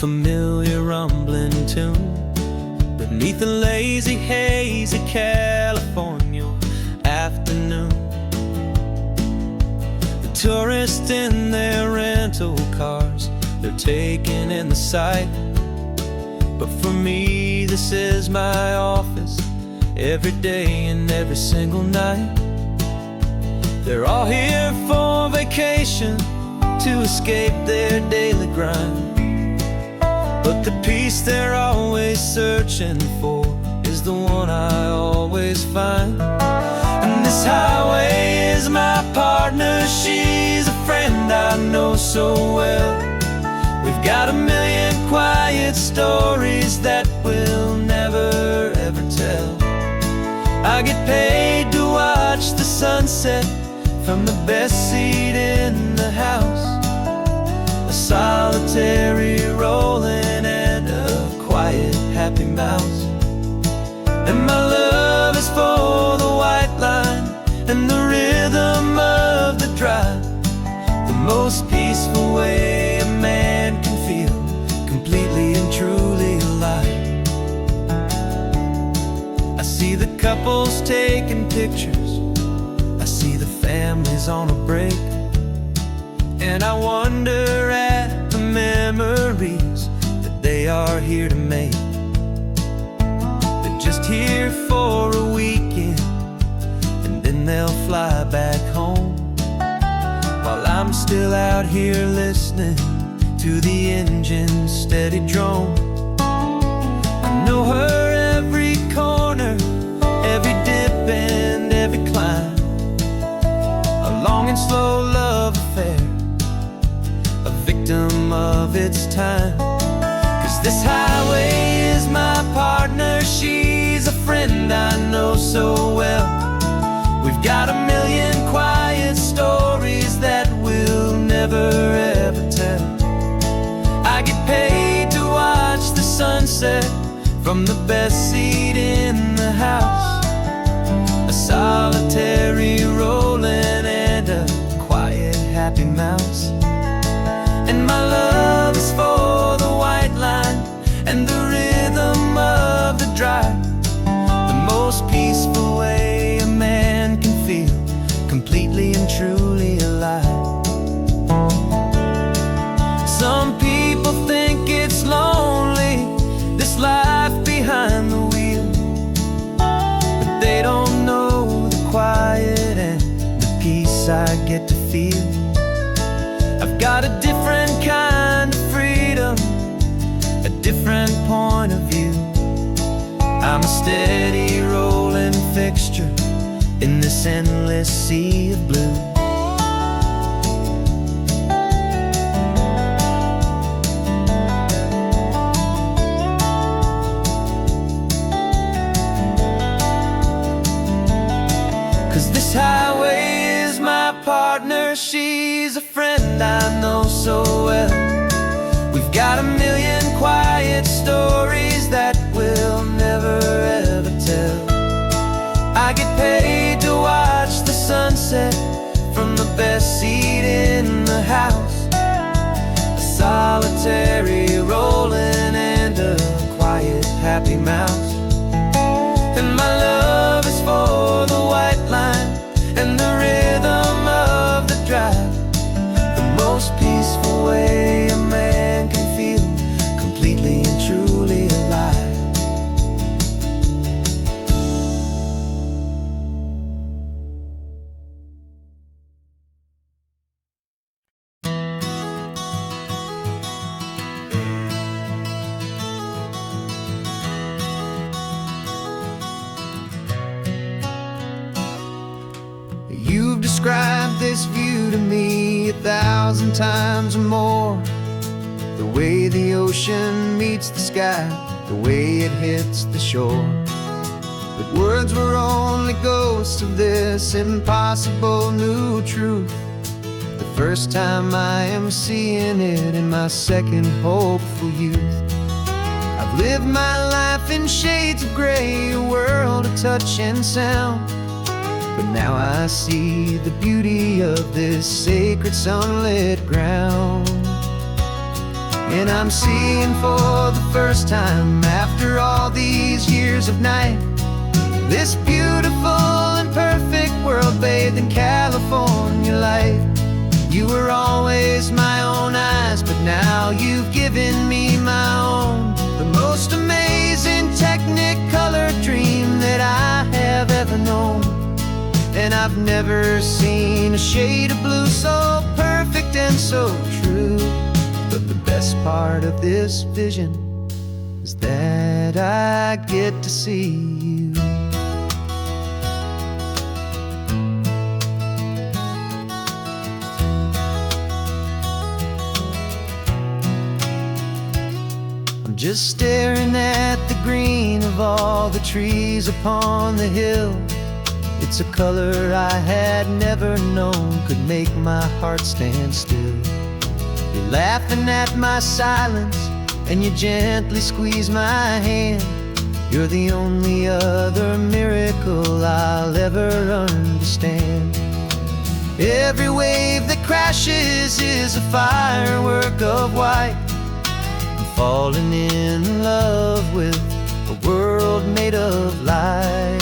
familiar rumbling tune beneath the lazy haze of California afternoon. The tourists in their rental cars, they're taking in the sight. But for me, this is my office, every day and every single night. They're all here for vacation, to escape their daily grind. But the peace they're always searching for is the one I always find. And this highway is my partner, she's a friend I know so well. We've got a million quiet stories that we'll never ever tell. I get paid to watch the sunset from the best seat in the house. A solitary rolling and a quiet happy mouse. And my love is for the white line and the rhythm of the drive. The most peaceful way a man can feel completely and truly alive. I see the couples taking pictures, I see the families on a break, and I wonder at the memories that they are here to make. They're just here for a weekend, and then they'll fly back home, while I'm still out here listening to the engine's steady drone. I know her every corner, every dip and every climb. A long and slow love affair, a victim of its time. 'Cause this highway is my partner, she's a friend I know so well. We've got a million quiet stories that we'll never ever tell. I get paid to watch the sunset from the best seat in the house. A solitary rolling and a quiet happy mouse. And my love is for the white line and the rhythm of the drive. The most peaceful way a man can feel completely and truly alive. Some people think it's lonely, this life behind the wheel, but they don't know the quiet and the peace I get to feel. I've got a different kind of freedom, a different point of view. I'm a steady rolling fixture in this endless sea of blue. Highway is my partner, she's a friend I know so well. We've got a million quiet stories that we'll never ever tell. I get paid to watch the sunset from the best seat in the house. A solitary rolling and a quiet happy mouse. And my love is for the white line and the rhythm of the drive. The most peaceful way a man can feel completely and truly alive. You've described this view to me 1,000 times or more. The way the ocean meets the sky, the way it hits the shore. But words were only ghosts of this impossible new truth. The first time I am seeing it in my second hopeful youth. I've lived my life in shades of gray, a world of touch and sound. But now I see the beauty of this sacred sunlit ground. And I'm seeing for the first time, after all these years of night, this beautiful and perfect world bathed in California light. You were always my own eyes, but now you've given me my own. The most amazing Technicolor dream that I have ever known. And I've never seen a shade of blue so perfect and so true. But the best part of this vision is that I get to see you. Just staring at the green of all the trees upon the hill. It's a color I had never known could make my heart stand still. You're laughing at my silence, and you gently squeeze my hand. You're the only other miracle I'll ever understand. Every wave that crashes is a firework of white. Falling in love with a world made of light.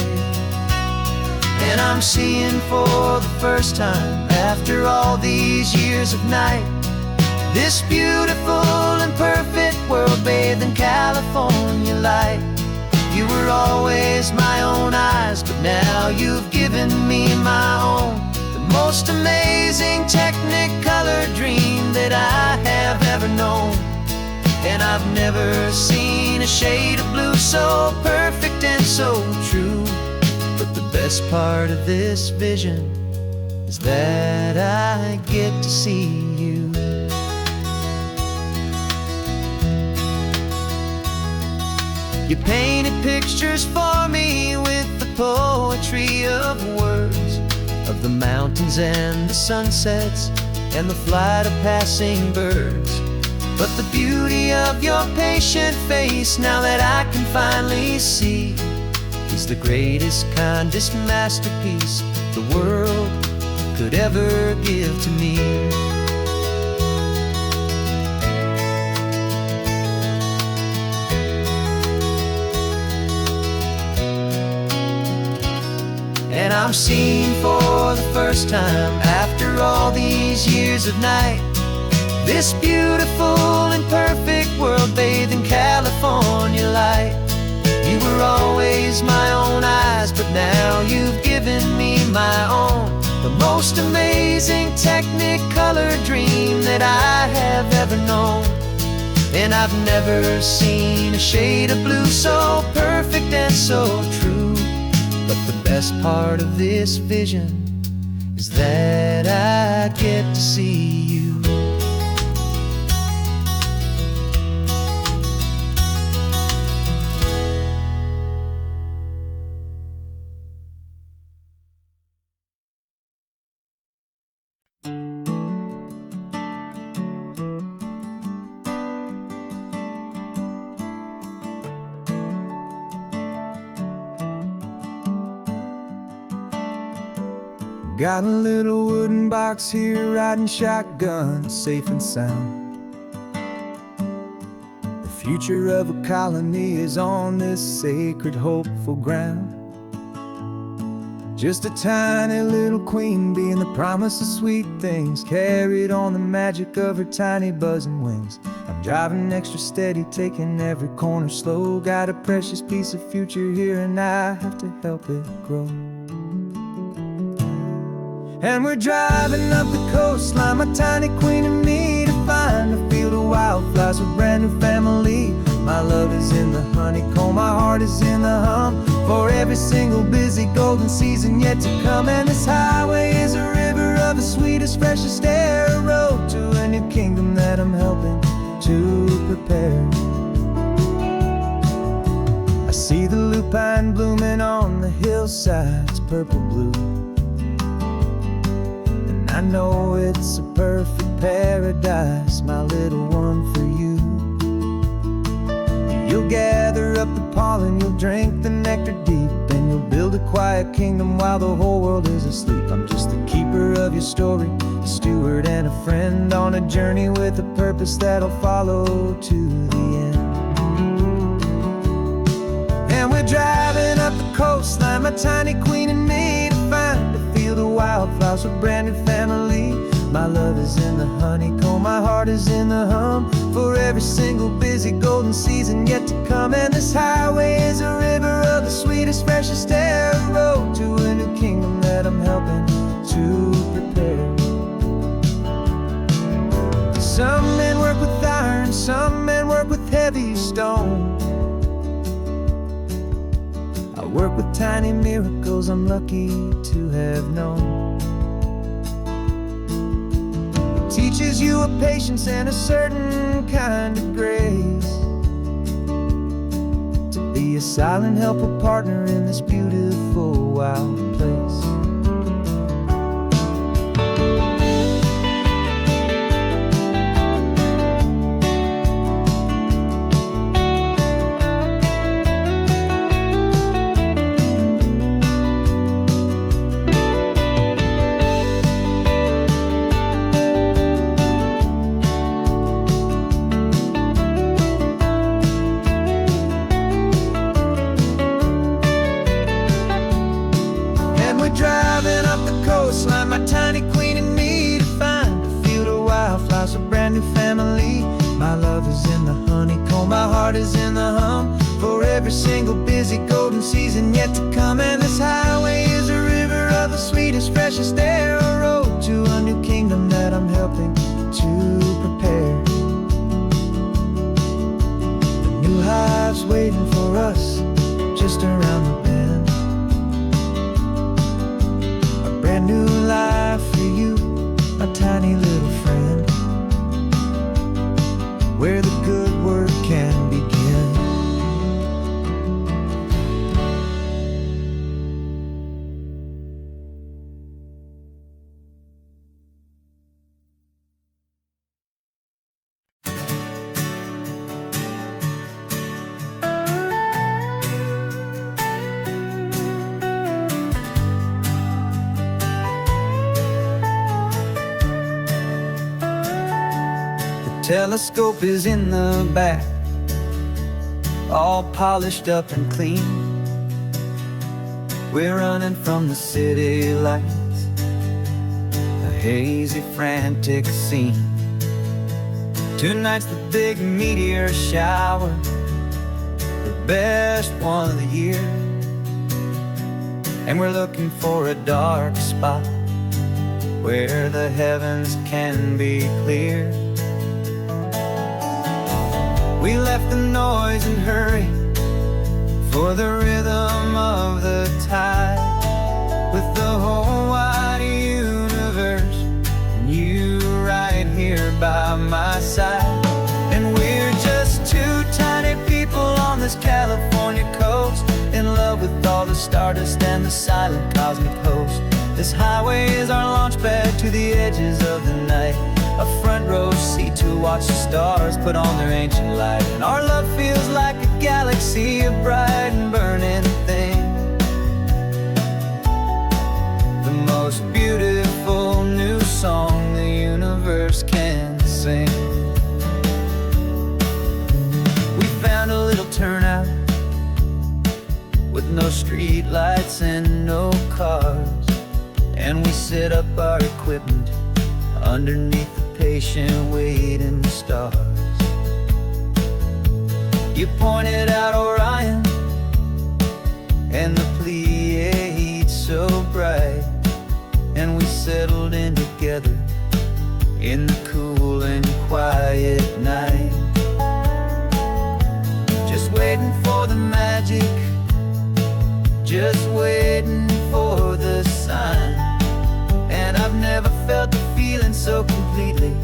And I'm seeing for the first time, after all these years of night, this beautiful and perfect world bathed in California light. You were always my own eyes, but now you've given me my own. The most amazing Technicolor dream that I have ever known. And I've never seen a shade of blue so perfect and so true. But the best part of this vision is that I get to see you. You painted pictures for me with the poetry of words, of the mountains and the sunsets and the flight of passing birds. But the beauty of your patient face, now that I can finally see, is the greatest, kindest masterpiece the world could ever give to me. And I'm seeing for the first time, after all these years of night, this beautiful and perfect world bathed in California light. You were always my own eyes, but now you've given me my own. The most amazing Technicolor dream that I have ever known. And I've never seen a shade of blue so perfect and so true. But the best part of this vision is that I get to see you. Got a little wooden box here, riding shotgun, safe and sound. The future of a colony is on this sacred, hopeful ground. Just a tiny little queen bee, and the promise of sweet things carried on the magic of her tiny buzzing wings. I'm driving extra steady, taking every corner slow. Got a precious piece of future here, and I have to help it grow. And we're driving up the coastline, my tiny queen and me, to find a field of wildflowers with brand new family. My love is in the honeycomb, my heart is in the hum, for every single busy golden season yet to come. And this highway is a river of the sweetest, freshest air, a road to a new kingdom that I'm helping to prepare. I see the lupine blooming on the hillsides, purple blue. I know it's a perfect paradise, my little one, for you. You'll gather up the pollen, you'll drink the nectar deep, and you'll build a quiet kingdom while the whole world is asleep. I'm just the keeper of your story, a steward and a friend on a journey with a purpose that'll follow to the end. And we're driving up the coastline, my tiny queen and me, to find a field of wildflowers with brand new family. My love is in the honeycomb, my heart is in the hum, for every single busy golden season yet to come. And this highway is a river of the sweetest, freshest air, a road to a new kingdom that I'm helping to prepare. Some men work with iron, some men work with heavy stone. I work with tiny miracles I'm lucky to have known. Teaches you a patience and a certain kind of grace, to be a silent helper partner in this beautiful wild place. Driving up the coastline, my tiny queen and me, to find a field of wildflowers, a brand new family. My love is in the honeycomb, my heart is in the hum, for every single busy golden season yet to come. And this highway is a river of the sweetest, freshest air, a road to a new kingdom that I'm helping to prepare. The new hive's waiting for us just around the bend. Brand new life for you, a tiny little friend, where the good work can begin. Telescope is in the back, all polished up and clean. We're running from the city lights, a hazy, frantic scene. Tonight's the big meteor shower, the best one of the year. And we're looking for a dark spot where the heavens can be clear. We left the noise and hurry for the rhythm of the tide, with the whole wide universe and you right here by my side. And we're just two tiny people on this California coast, in love with all the stardust and the silent cosmic host. This highway is our launch pad to the edges of the night, a front row seat to watch the stars put on their ancient light. And our love feels like a galaxy, a bright and burning thing, the most beautiful new song the universe can sing. We found a little turnout with no street lights and no cars, and we set up our equipment underneath the patient waiting stars. You pointed out Orion and the Pleiades so bright, and we settled in together in the cool and quiet night, just waiting for the magic, just waiting for the sign. And I've never felt the feeling so completely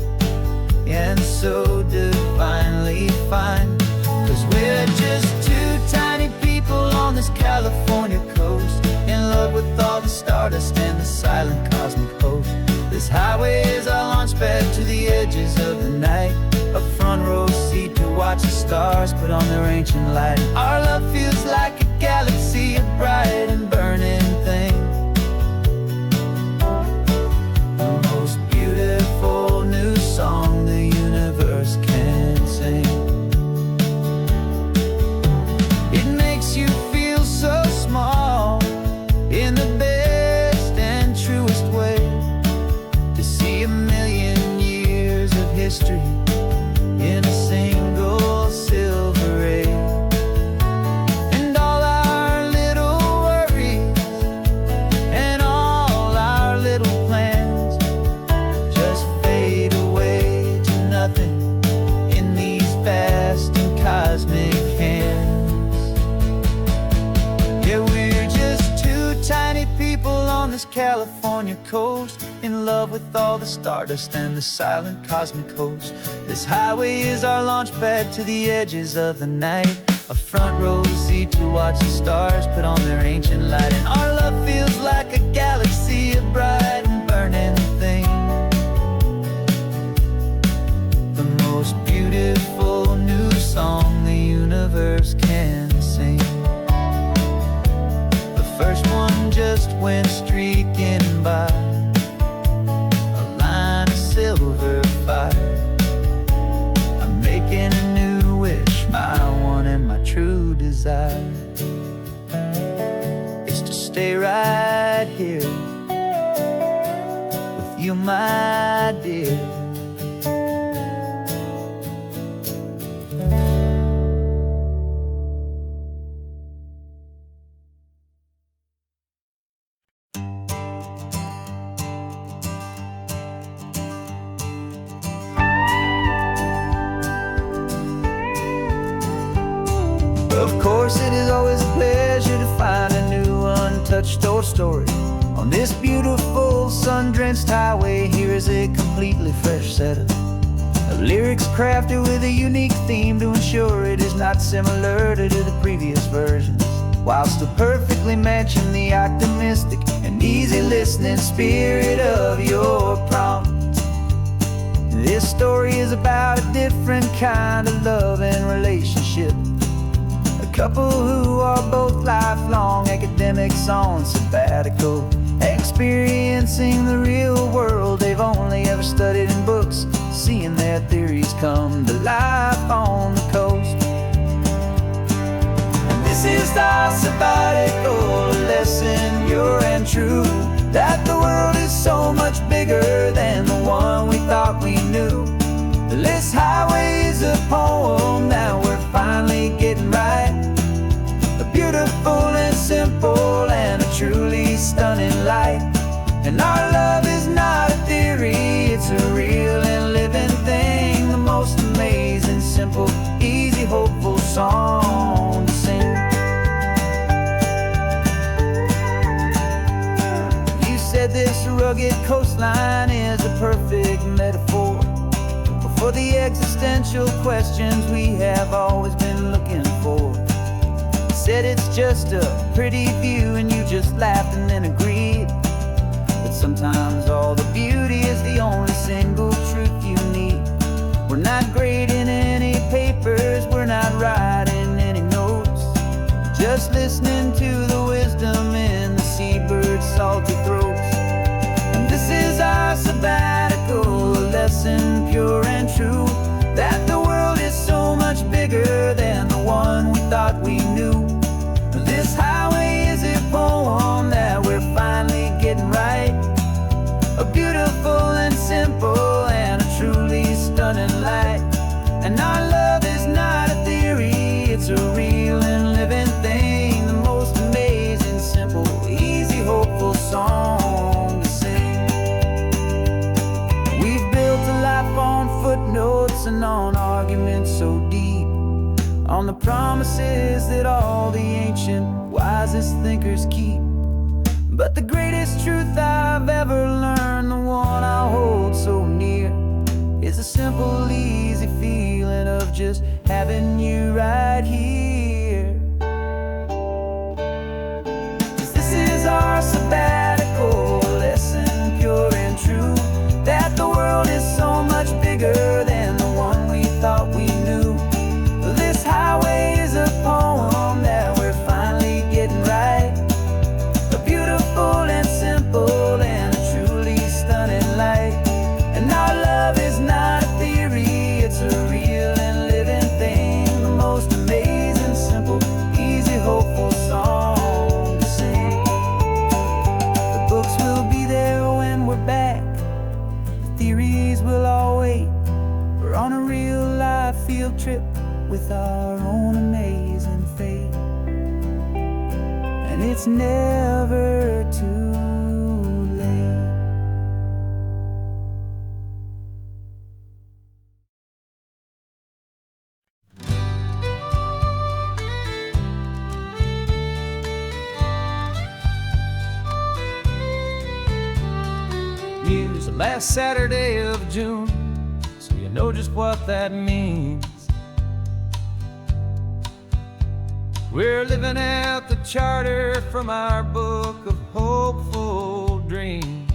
and so divinely fine, 'cause we're just two tiny people on this California coast, in love with all the stardust and the silent cosmic host. This highway is our launch pad to the edges of the night, a front row seat to watch the stars put on their ancient light. Our love feels like a galaxy, a bright and burning California coast, in love with all the stardust and the silent cosmic host. This highway is our launch pad to the edges of the night, a front row seat to watch the stars put on their ancient light. And our love feels like a galaxy of bright and burning things, the most beautiful new song the universe can sing. The first one just went streaking by, a line of silver fire. I'm making a new wish, my one and my true desire is to stay right here with you, my dear. Of course, it is always a pleasure to find a new untouched old story. On this beautiful sun-drenched highway, here is a completely fresh set of lyrics crafted with a unique theme to ensure it is not similar to the previous versions, while still perfectly matching the optimistic and easy listening spirit of your prompt. This story is about a different kind of love and relationship, couple who are both lifelong academics on sabbatical, experiencing the real world they've only ever studied in books, seeing their theories come to life on the coast. And this is our sabbatical lesson, pure and true, that the world is so much bigger than the one we thought we knew. This highway is a poem that we're finally getting right, a beautiful and simple and a truly stunning light. And our love is not a theory, it's a real and living thing, the most amazing, simple, easy, hopeful song to sing. You said this rugged coastline is a perfect metaphor for the existential questions we have always been looking for. You said it's just a pretty view and you just laughed and then agreed, but sometimes all the beauty is the only single truth you need. We're not grading any papers, we're not writing any notes, just listening to the wisdom in the seabird's salty throats. And this is our sabbatical lesson, pure and true, that the world is so much bigger than the one we thought we knew. This highway is a poem that we're finally getting right, a beautiful and simple and a truly stunning light. And our love is not a theory, it's a real and living thing, the most amazing, simple, easy, hopeful song to sing. We've built a life on footnotes and on arguments so deep, on the promises that all the ancient, wisest thinkers keep. But the greatest truth I've ever learned, the one I hold so near, is a simple, easy feeling of just having you right here. 'Cause this is our sabbatical lesson, pure and true, that the world is so much bigger than the one we thought we knew. This highway is a poem that we're finally getting right, a beautiful and simple and a truly stunning light. And our love is not a theory, it's a real and living thing, the most amazing, simple, easy, hopeful song to sing. The books will be there when we're back, the theories will all wait. We're on a real life field trip with our own amazing fate, and it's never too late. last Saturday of June, so you know just what that means. We're living out the charter from our book of hopeful dreams.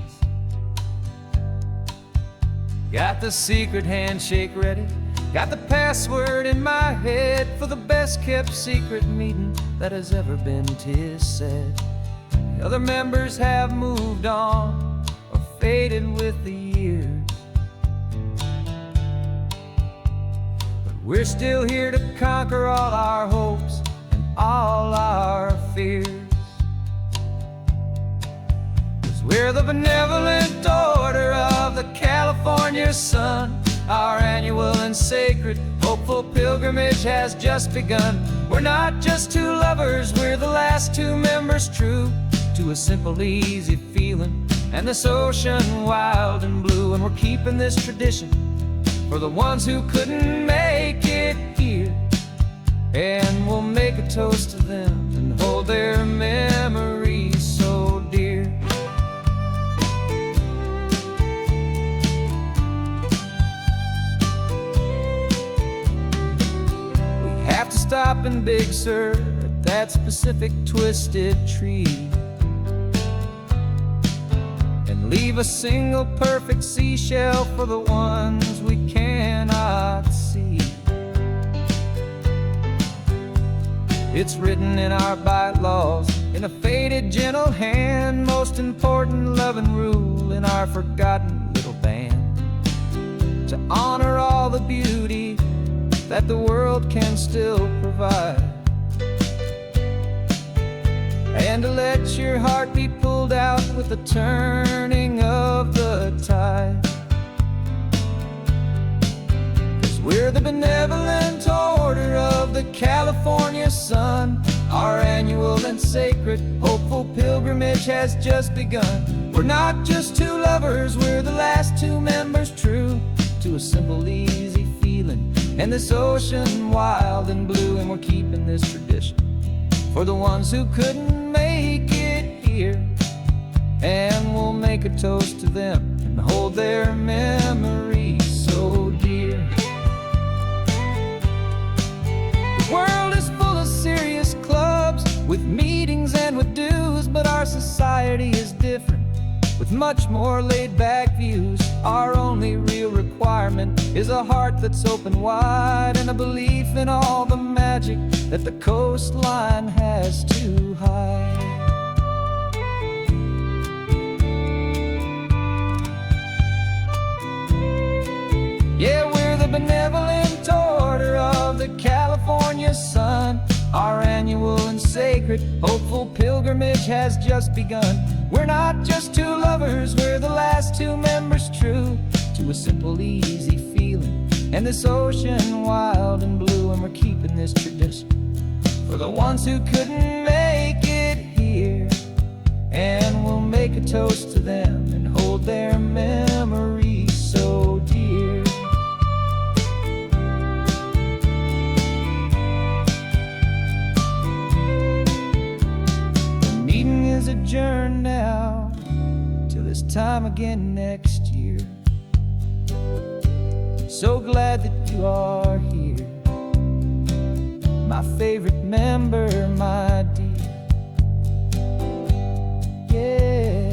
Got the secret handshake ready, got the password in my head for the best kept secret meeting that has ever been, 'tis said. The other members have moved on or faded with the years, but we're still here to conquer all our hopes and all our fears. 'Cause we're the benevolent order of the California sun. Our annual and sacred hopeful pilgrimage has just begun. We're not just two lovers, we're the last two members true to a simple, easy feeling and this ocean wild and blue. And we're keeping this tradition for the ones who couldn't make it here, and we'll make a toast to them and hold their memories so dear. We have to stop in Big Sur at that specific twisted tree and leave a single perfect seashell for the ones we cannot see. It's written in our bylaws in a faded gentle hand, most important love and rule in our forgotten little band, to honor all the beauty that the world can still provide, and to let your heart be pulled out with the turning of the tide. 'Cause we're the benevolent order of the California sun. Our annual and sacred hopeful pilgrimage has just begun. We're not just two lovers, we're the last two members true to a simple, easy feeling and this ocean wild and blue. And we're keeping this tradition for the ones who couldn't make it here, and we'll make a toast to them and hold their memories so dear. The world is full of serious clubs with meetings and with dues, but our society is different with much more laid-back views. Our only real requirement is a heart that's open wide and a belief in all the magic that the coastline has to hide. Yeah, we're the benevolent order of the California sun. Our annual and sacred hopeful pilgrimage has just begun. We're not just two lovers, we're the last two members true to a simple, easy feeling and this ocean wild and blue. And we're keeping this tradition for the ones who couldn't make it here, and we'll make a toast to them and hold their memories so dear. The meeting is adjourned now till this time again next year. So glad that you are here, my favorite member, my dear. Yeah,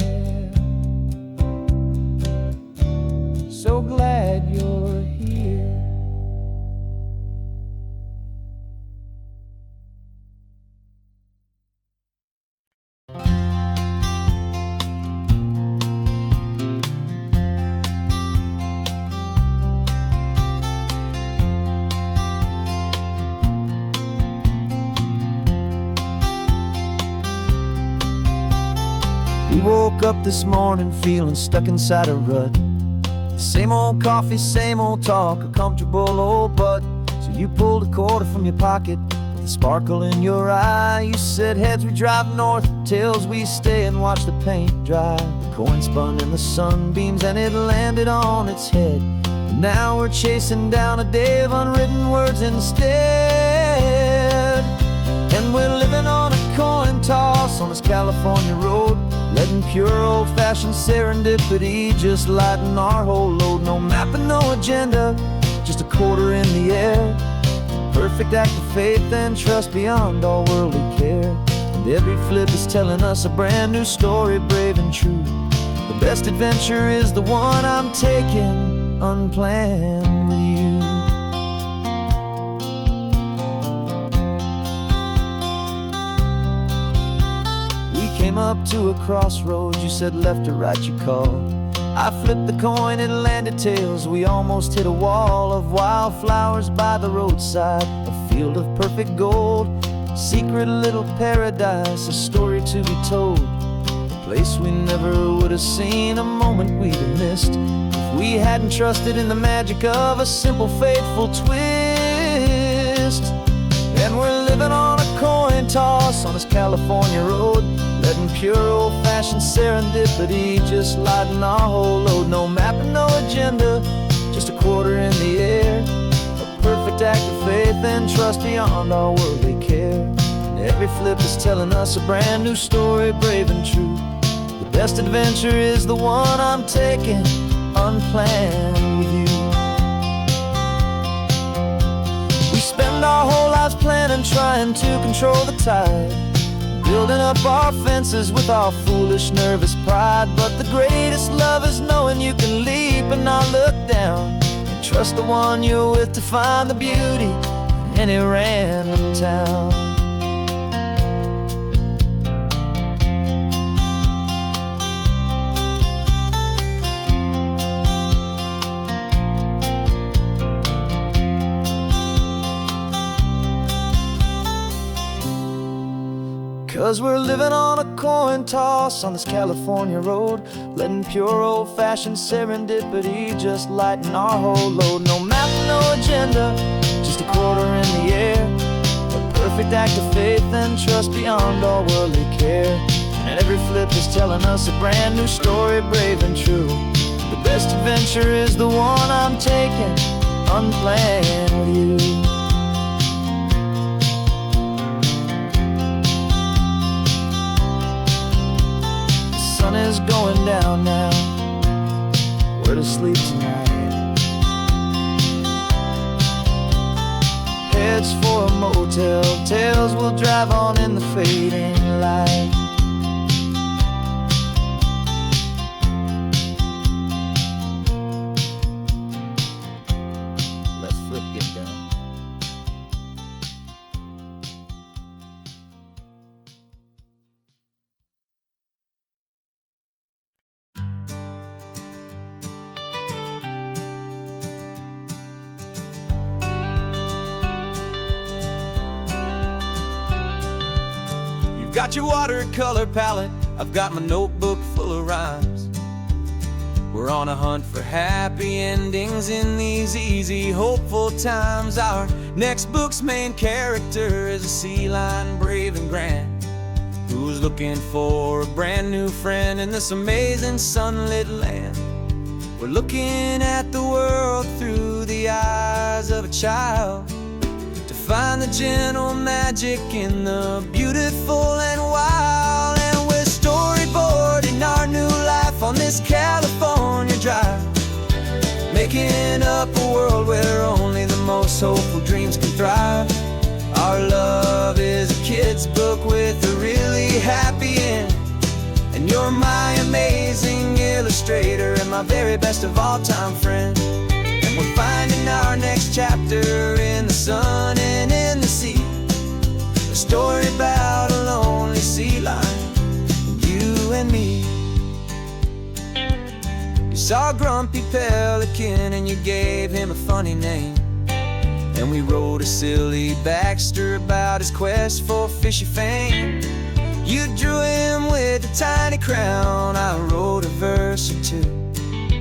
so glad you're here. We woke up this morning feeling stuck inside a rut. Same old coffee, same old talk, a comfortable old butt. So you pulled a quarter from your pocket with a sparkle in your eye. You said, heads we drive north, tails we stay and watch the paint dry. The coin spun in the sunbeams and it landed on its head. And now we're chasing down a day of unwritten words instead. And we're living on a coin toss on this California road, led letting pure old-fashioned serendipity just lighten our whole load. No map and no agenda, just a quarter in the air. Perfect act of faith and trust beyond all worldly care. And every flip is telling us a brand new story, brave and true. The best adventure is the one I'm taking unplanned with you. We came up to a crossroads, you said left or right, you called. I flipped the coin, it landed tails. We almost hit a wall of wildflowers by the roadside, a field of perfect gold, secret little paradise, a story to be told. A place we never would have seen, a moment we'd have missed if we hadn't trusted in the magic of a simple, faithful twist. And we're living on a coin toss on this California road, letting pure old-fashioned serendipity just lighten our whole load. No map and no agenda, just a quarter in the air. A perfect act of faith and trust beyond our worldly care. And every flip is telling us a brand new story, brave and true. The best adventure is the one I'm taking unplanned with you. We spend our whole lives planning, trying to control the tide, building up our fences with our foolish, nervous pride. But the greatest love is knowing you can leap and not look down, and trust the one you're with to find the beauty in any random town. 'Cause we're living on a coin toss on this California road, letting pure old-fashioned serendipity just lighten our whole load. No map, no agenda, just a quarter in the air. A perfect act of faith and trust beyond all worldly care. And every flip is telling us a brand new story, brave and true. The best adventure is the one I'm taking unplanned with you. The sun is going down now, we're to sleep tonight. Heads for a motel, tails will drive on in the fading light. Let's flip get done. Got your watercolor palette, I've got my notebook full of rhymes. We're on a hunt for happy endings in these easy, hopeful times. Our next book's main character is a sea lion, brave and grand, who's looking for a brand new friend in this amazing sunlit land. We're looking at the world through the eyes of a child, find the gentle magic in the beautiful and wild. And we're storyboarding our new life on this California drive, making up a world where only the most hopeful dreams can thrive. Our love is a kid's book with a really happy end, and you're my amazing illustrator and my very best of all time friend. And we're finding our next chapter in the sun and in the sea, a story about a lonely sea lion, you and me. You saw a grumpy pelican and you gave him a funny name, and we wrote a silly Baxter about his quest for fishy fame. You drew him with a tiny crown, I wrote a verse or two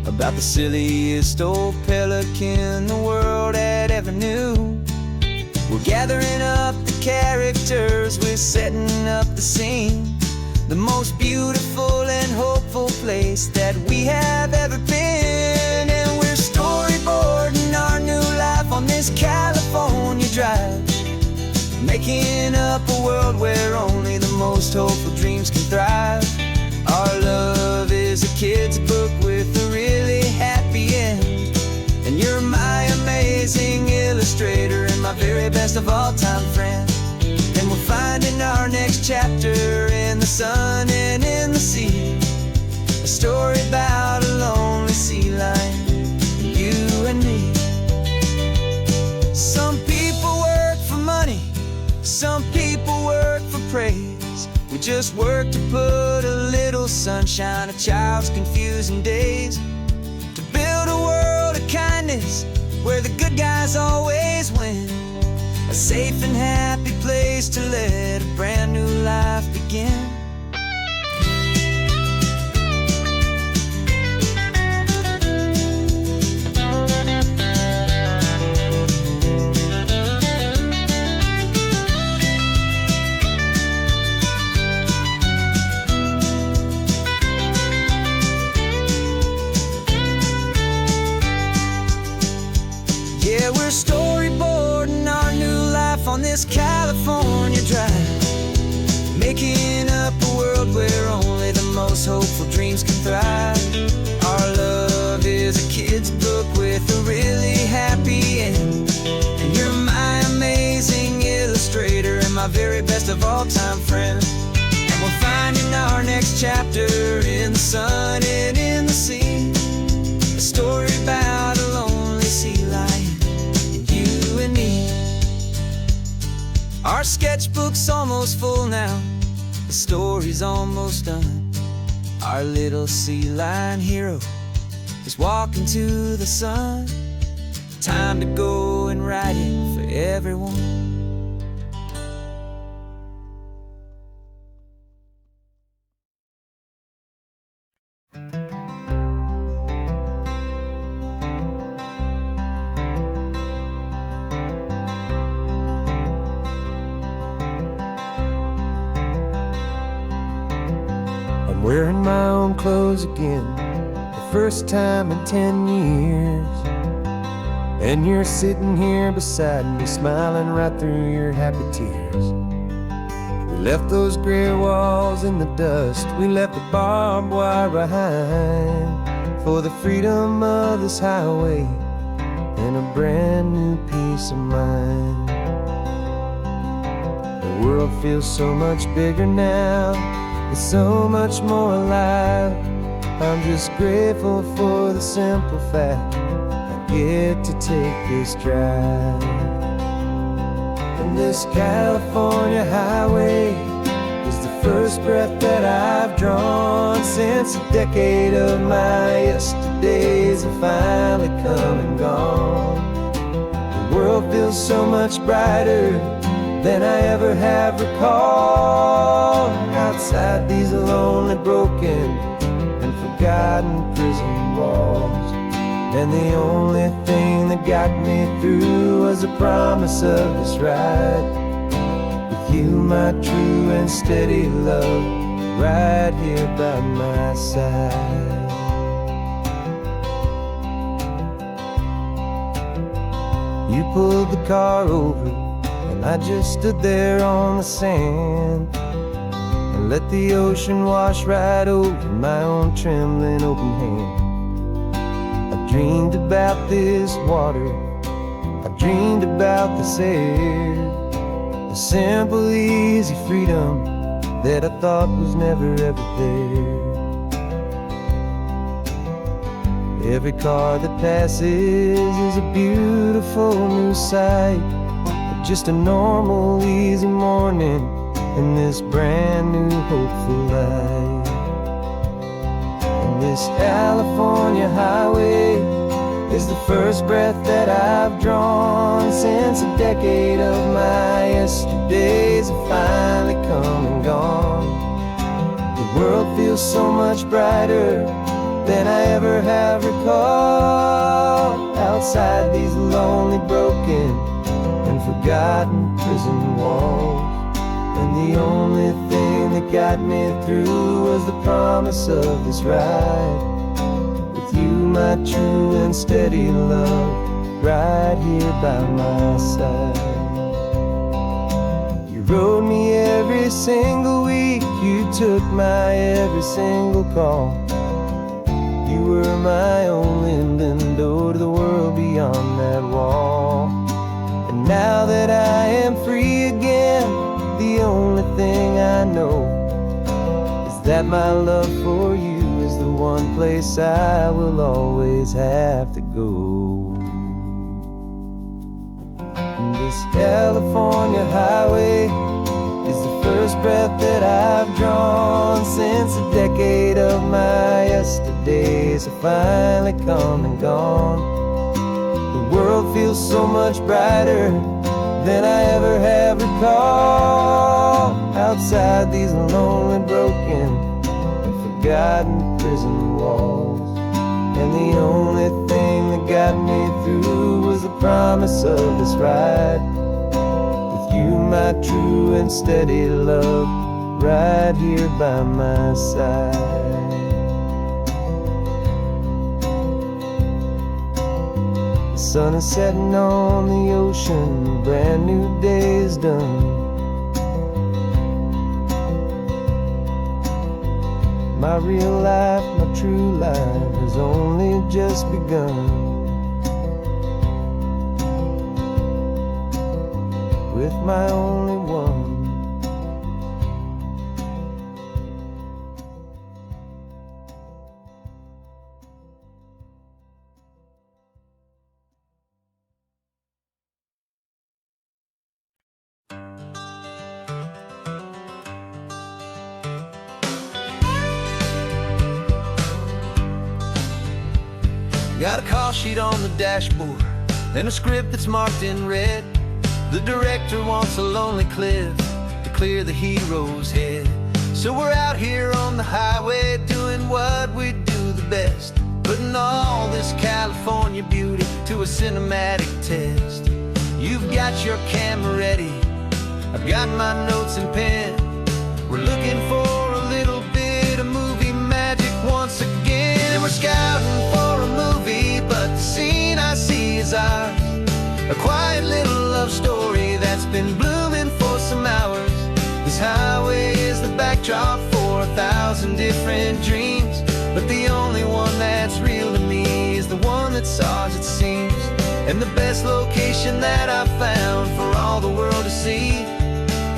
about the silliest old pelican the world had ever knew. We're gathering up the characters, we're setting up the scene, the most beautiful and hopeful place that we have ever been. And we're storyboarding our new life on this California drive, making up a world where only the most hopeful dreams can thrive. Our love is a kid's book with a really happy end. And you're my amazing illustrator and my very best of all-time friend. And we're finding our next chapter in the sun and in the sea. A story about a lonely sea lion, you and me. Some people work for money, some people work for praise. We just work to put a little sunshine in a child's confusing days. To build a world of kindness where the good guys always win. A safe and happy place to let a brand new life begin. Yeah, we're storyboarding our new life on this California drive, making up a world where only the most hopeful dreams can thrive. Our love is a kid's book with a really happy end. And you're my amazing illustrator and my very best of all-time friend. And we're finding our next chapter in the sun and in the sea. A story about a lonely sea lion, you and me. Our sketchbook's almost full now, the story's almost done. Our little sea lion hero is walking to the sun. Time to go and write it for everyone. I'm wearing my own clothes again, the first time in 10 years. And you're sitting here beside me, smiling right through your happy tears. We left those gray walls in the dust, we left the barbed wire behind, for the freedom of this highway and a brand new peace of mind. The world feels so much bigger now, it's so much more alive. I'm just grateful for the simple fact I get to take this drive. And this California highway is the first breath that I've drawn since a decade of my yesterdays have finally come and gone. The world feels so much brighter than I ever have recalled. Outside these lonely, broken, and forgotten prison walls. And the only thing that got me through was the promise of this ride with you, my true and steady love, right here by my side. You pulled the car over and I just stood there on the sand and let the ocean wash right over my own trembling open hand. I dreamed about this water, I dreamed about this air, the simple, easy freedom that I thought was never ever there. Every car that passes is a beautiful new sight, just a normal, easy morning in this brand new, hopeful life. And this California highway is the first breath that I've drawn since a decade of my yesterdays have finally come and gone. The world feels so much brighter than I ever have recalled. Outside these lonely, broken, and forgotten prison walls. And the only thing that got me through was the promise of this ride with you, my true and steady love, right here by my side. You rode me every single week, you took my every single call. You were my only window to the world beyond that wall. And now that I am free again, the only thing I know is that my love for you is the one place I will always have to go. And this California highway is the first breath that I've drawn since a decade of my yesterdays have finally come and gone. The world feels so much brighter than I ever have recalled. Outside these lonely, broken, and forgotten prison walls. And the only thing that got me through was the promise of this ride. With you, my true and steady love, right here by my side. The sun is setting on the ocean, a brand new day is done. My real life, my true life has only just begun. With my only one. Got a call sheet on the dashboard and a script that's marked in red. The director wants a lonely cliff to clear the hero's head. So we're out here on the highway doing what we do the best, putting all this California beauty to a cinematic test. You've got your camera ready, I've got my notes and pen. We're looking for a little bit of movie magic once again. And we're scouting for a movie, but the scene I see is ours. A quiet little love story that's been blooming for some hours. This highway is the backdrop for 1,000 different dreams, but the only one that's real to me is the one that's ours, it seems. And the best location that I've found for all the world to see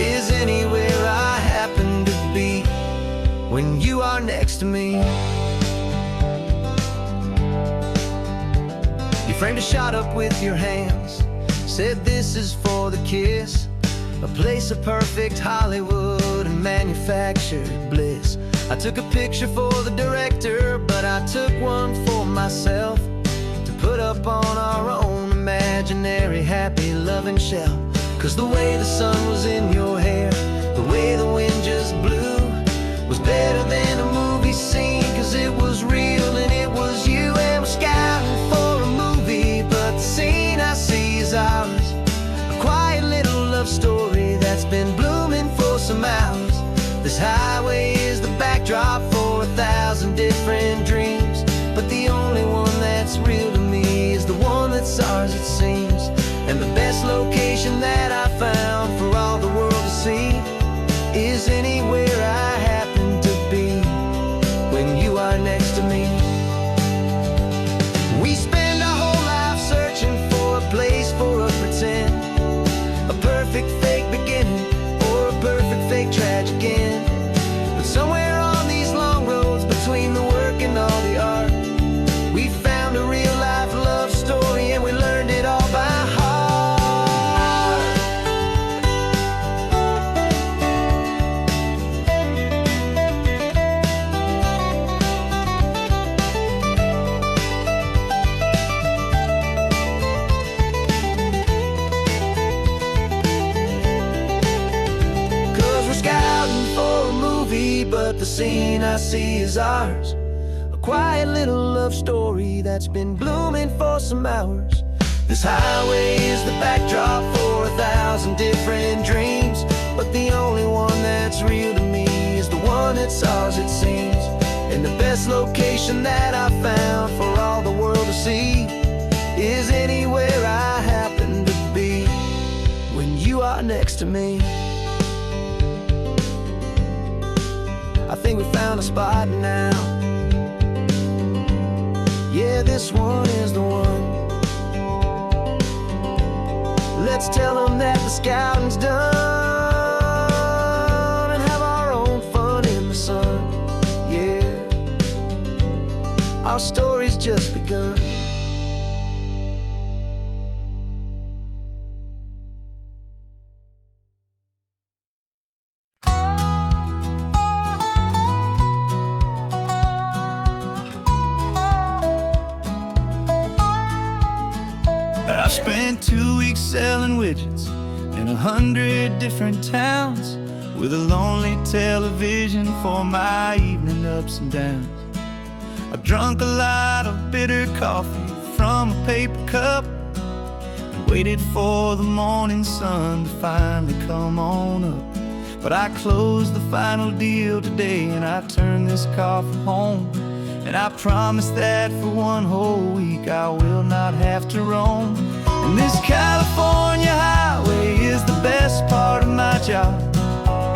is anywhere I happen to be when you are next to me. You framed a shot up with your hands, said this is for the kiss, a place of perfect Hollywood and manufactured bliss. I took a picture for the director, but I took one for myself to put up on our own imaginary happy loving shelf. Cause the way the sun was in your hair, the way the wind just blew, was better than a movie scene. Cause it was real and it was you. And we're scouting for a movie, but the scene I see is ours. A quiet little love story that's been blooming for some hours. This highway is the backdrop for 1,000 different dreams, but the only one that's real to me is the one that's ours, it seems. And the best location that I found for all the world to see is anywhere I happen to be when you are next to me. We spend our whole life searching for a place for a pretend, a perfect fake beginning or a perfect fake tragic end. But somewhere on these long roads between the work and all the art, we found a real life love story and we learned it all by heart. But the scene I see is ours. A quiet little love story that's been blooming for some hours. This highway is the backdrop for 1,000 different dreams, but the only one that's real to me is the one that's ours, it seems. And the best location that I found for all the world to see is anywhere I happen to be when you are next to me. think we found a spot now. Yeah, this one is the one. Let's tell them that the scouting's done and have our own fun in the sun. Yeah, our story's just begun. I spent 2 weeks selling widgets in 100 different towns, with a lonely television for my evening ups and downs. I've drunk a lot of bitter coffee from a paper cup and waited for the morning sun to finally come on up. But I closed the final deal today and I turned this car for home. And I promise that for one whole week I will not have to roam. And this California highway is the best part of my job.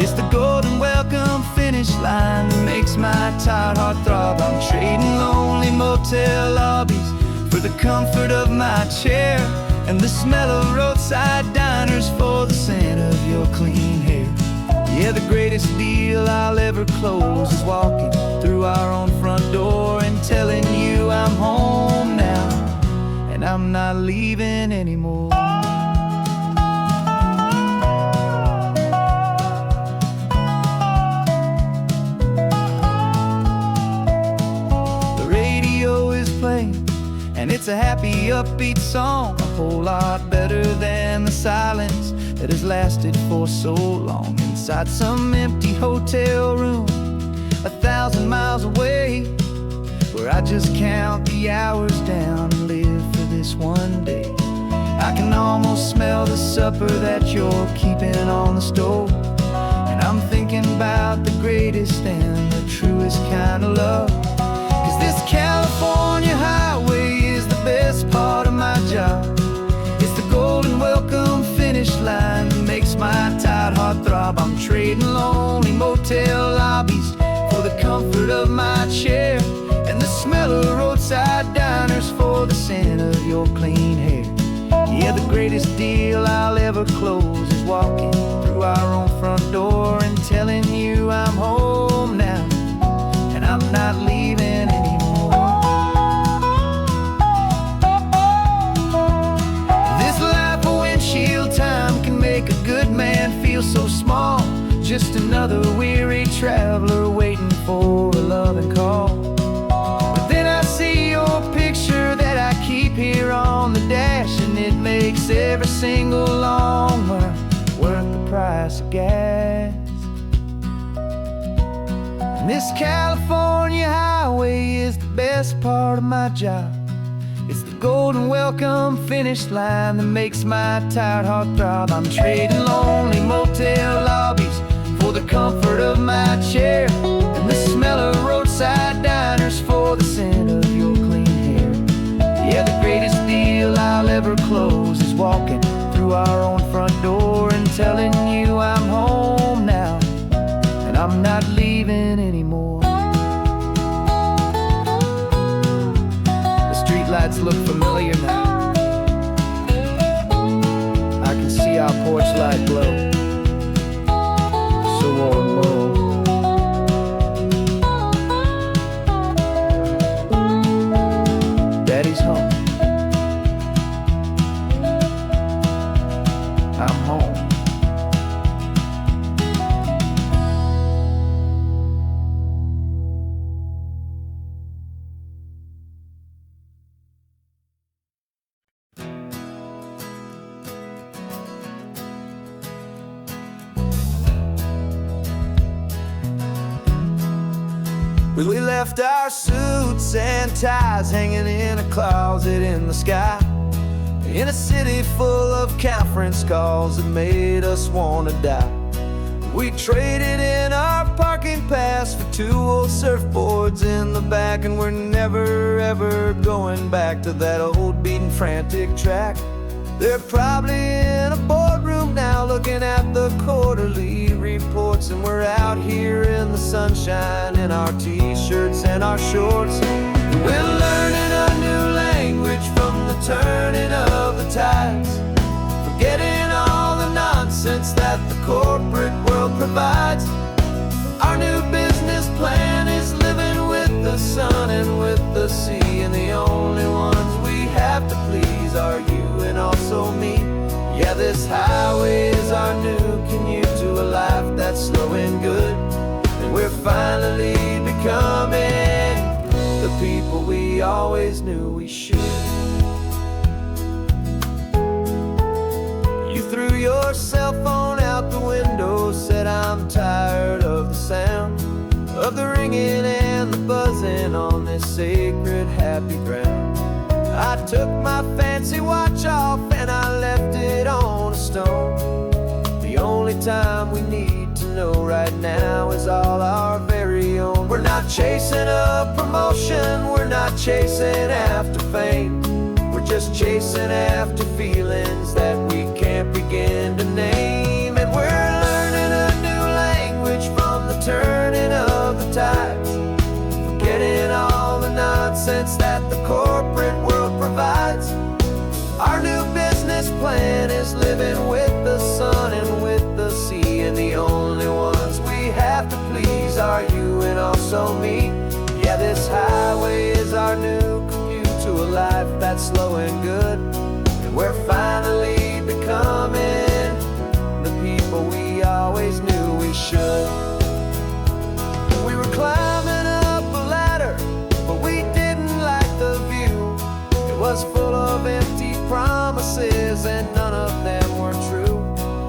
It's the golden welcome finish line that makes my tired heart throb. I'm trading lonely motel lobbies for the comfort of my chair and the smell of roadside diners for the scent of your clean hair. Yeah, the greatest deal I'll ever close is walking through our own front door and telling you I'm home now, and I'm not leaving anymore. The radio is playing, and it's a happy, upbeat song, a whole lot better than the silence that has lasted for so long. Inside some empty hotel room 1,000 miles away, where I just count the hours down and live for this one day. I can almost smell the supper that you're keeping on the stove, and I'm thinking about the greatest and the truest kind of love. 'Cause this California highway is the best part of my job. It's the golden welcome finish line that makes my tired heart throb. I'm trading lonely motel lobbies for the comfort of my chair and the smell of roadside diners for the scent of your clean hair. Yeah, the greatest deal I'll ever close is walking through our own front door and telling you I'm home now, and I'm not leaving anymore. This life of windshield time can make a good man feel so small, just another weary traveler waiting for a loving call. But then I see your picture that I keep here on the dash, and it makes every single long mile worth the price of gas. And this California highway is the best part of my job. It's the golden welcome finish line that makes my tired heart throb. I'm trading lonely motel lobbies for the comfort of my chair and the smell of roadside diners for the scent of your clean hair. Yeah, the greatest deal I'll ever close is walking through our own front door and telling you I'm home now, and I'm not leaving anymore. The streetlights look familiar now. I can see our porch light glow, so warm, low. Daddy's home. I'm home. We left our suits and ties hanging in a closet in the sky, in a city full of conference calls that made us wanna die. We traded in our parking pass for 2 old surfboards in the back, and we're never ever going back to that old beaten frantic track. They're probably in a boardroom now looking at the quarterly reports, and we're out here in the sun sunshine in our t-shirts and our shorts. We're learning a new language from the turning of the tides, forgetting all the nonsense that the corporate world provides. Our new business plan is living with the sun and with the sea, and the only ones we have to please are you and also me. Yeah, this highway is our new commute to a life that's slow and good, and we're finally becoming the people we always knew we should. You threw your cell phone out the window, said I'm tired of the sound of the ringing and the buzzing on this sacred happy ground. I took my fancy watch off and I left it on a stone. The only time we need to know right now is all our very own. We're not chasing a promotion, we're not chasing after fame. We're just chasing after feelings that we can't begin to name. And we're learning a new language from the turning of the tides, forgetting all the nonsense that the corporate world provides. Our new business plan is living with the sun and with the sea, and the only ones we have to please are you and also me. Yeah, this highway is our new commute to a life that's slow and good, and we're finally becoming the people we always knew we should. We were climbing up a ladder, but we didn't like the view. It was full of empty promises and none of them were true.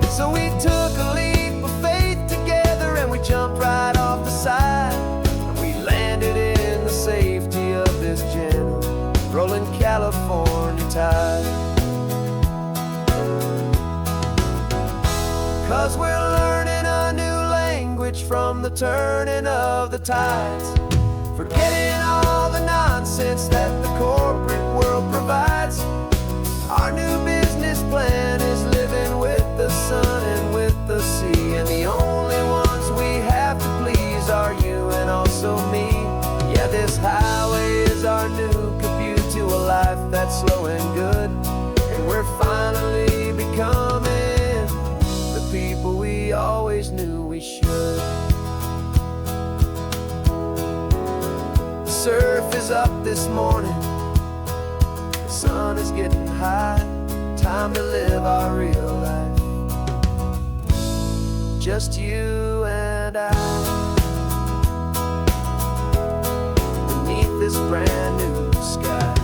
So we took a leap of faith together and we jumped right off the side, and we landed in the safety of this gentle rolling California tide. 'Cause we're learning a new language from the turning of the tides, forgetting all the nonsense that the corporate world provides. Our new business plan is living with the sun and with the sea, and the only ones we have to please are you and also me. Yeah, this highway is our new commute to a life that's slow and good, and we're finally becoming the people we always knew we should. The surf is up this morning, the sun is getting high, time to live our real life, just you and I, beneath this brand new sky.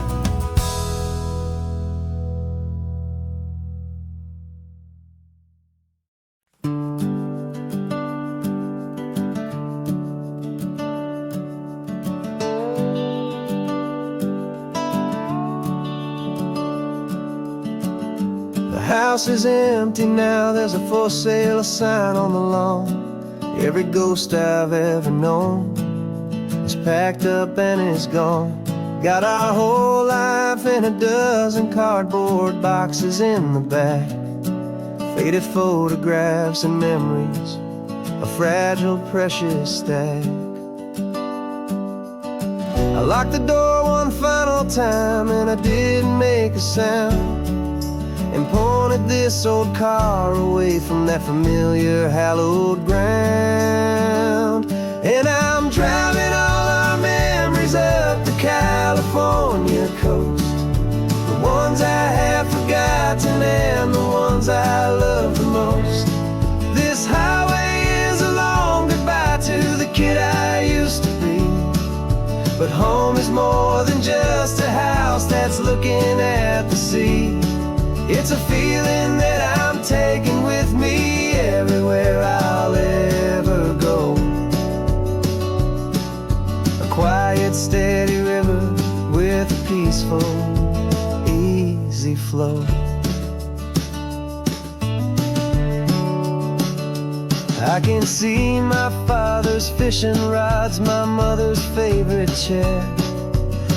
The house is empty now, there's a for sale sign on the lawn. Every ghost I've ever known is packed up and is gone. Got our whole life in a dozen cardboard boxes in the back, faded photographs and memories, a fragile, precious stack. I locked the door one final time and I didn't make a sound, and pointed this old car away from that familiar hallowed ground. And I'm driving all our memories up the California coast, the ones I have forgotten and the ones I love the most. This highway is a long goodbye to the kid I used to be, but home is more than just a house that's looking at the sea. It's a feeling that I'm taking with me everywhere I'll ever go. A quiet, steady river with a peaceful, easy flow. I can see my father's fishing rods, my mother's favorite chair,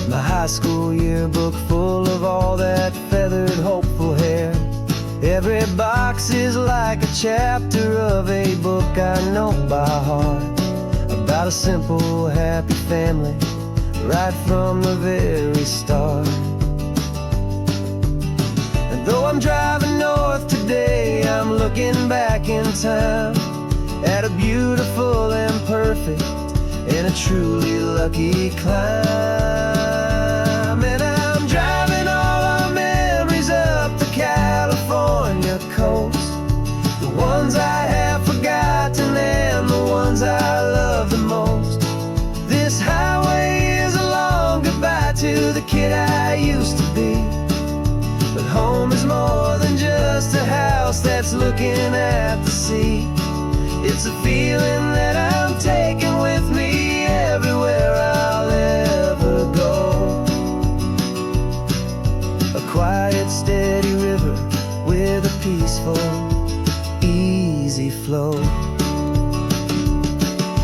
my high school yearbook full of all that feathered, hopeful hair. Every box is like a chapter of a book I know by heart, about about a simple, happy family right from the very start. And though I'm driving north today, I'm looking back in time at a beautiful and perfect and a truly lucky climb. And I'm driving all our memories up the California coast, the ones I have forgotten and the ones I love the most. This highway is a long goodbye to the kid I used to be. But home is more than just a house that's looking at the sea. It's a feeling that I'm taking with me everywhere I'll ever go. A quiet, steady river with a peaceful, easy flow.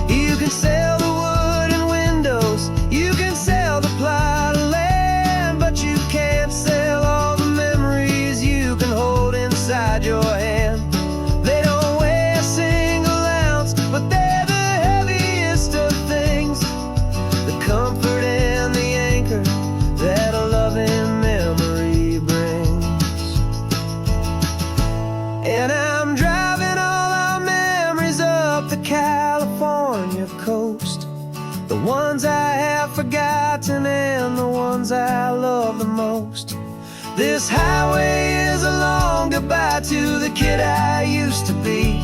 You can sail the wooden windows, you can sail the plot of land, but you can't sail all the memories you can hold inside your hand. They don't weigh a single ounce, but they're the heaviest of things, the comfort and the anchor that a loving memory brings. And I'm driving all our memories up the California coast, the ones I have forgotten and the ones I love the most. This highway is a long goodbye to the kid I used to be.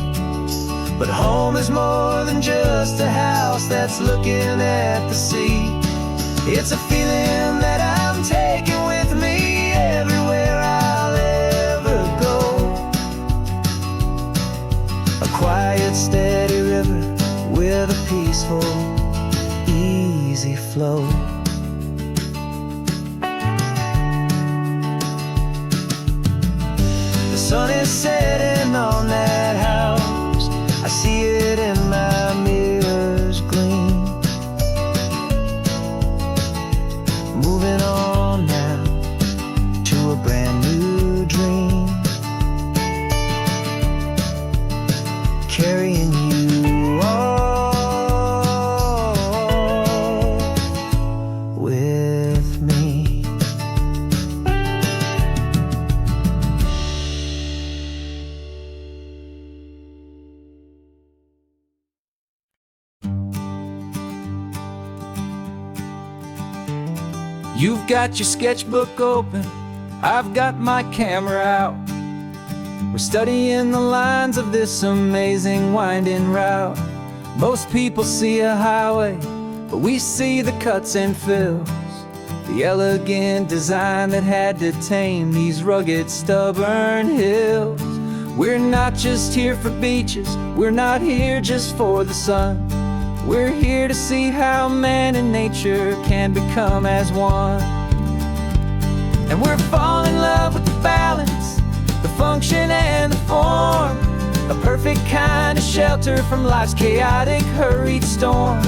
But home is more than just a house that's looking at the sea. It's a feeling that I'm taking with me everywhere I'll ever go. A quiet, steady river with a peaceful, easy flow. The sun is setting on that house, I see it in my mirror's gleam. Moving on now to a brand new dream, carrying you all with me. You've got your sketchbook open, I've got my camera out. We're studying the lines of this amazing winding route. Most people see a highway, but we see the cuts and fills, the elegant design that had to tame these rugged, stubborn hills. We're not just here for beaches, we're not here just for the sun. We're here to see how man and nature can become as one. And we're falling in love with the balance, the function and the form, a perfect kind of shelter from life's chaotic, hurried storm.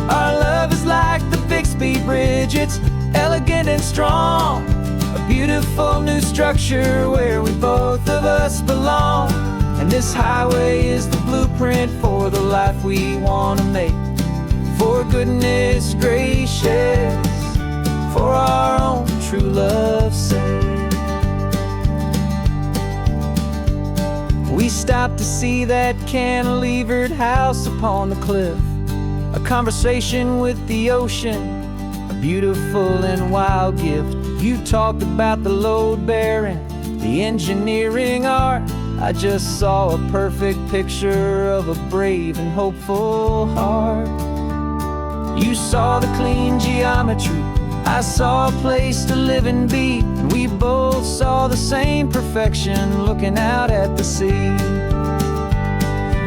Our love is like the Bixby Bridge, it's elegant and strong, a beautiful new structure where we both of us belong. And this highway is the blueprint for the life we want to make. For goodness gracious, for our own true love's sake. We stopped to see that cantilevered house upon the cliff, a conversation with the ocean, a beautiful and wild gift. You talked about the load bearing, the engineering art. I just saw a perfect picture of a brave and hopeful heart. You saw the clean geometry, I saw a place to live and be, and we both saw the same perfection looking out at the sea.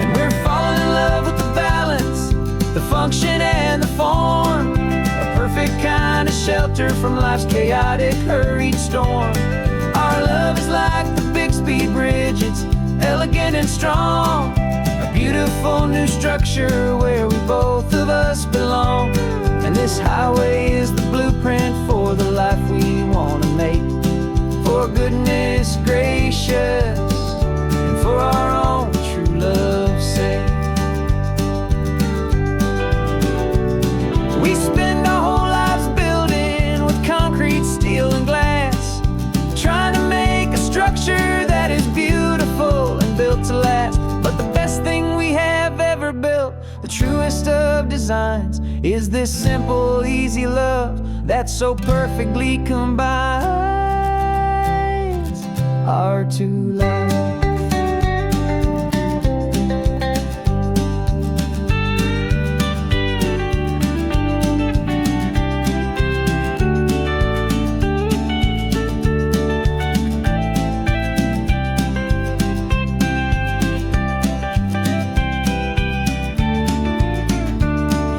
And we're falling in love with the balance, the function and the form, a perfect kind of shelter from life's chaotic, hurried storm. Our love is like the Bixby Bridge, it's elegant and strong, a beautiful new structure where we both of us belong. And this highway is the blueprint for the life we want to make. For goodness gracious, and for our own true love's sake. last. But the best thing we have ever built, the truest of designs, is this simple, easy love that so perfectly combines our two lives.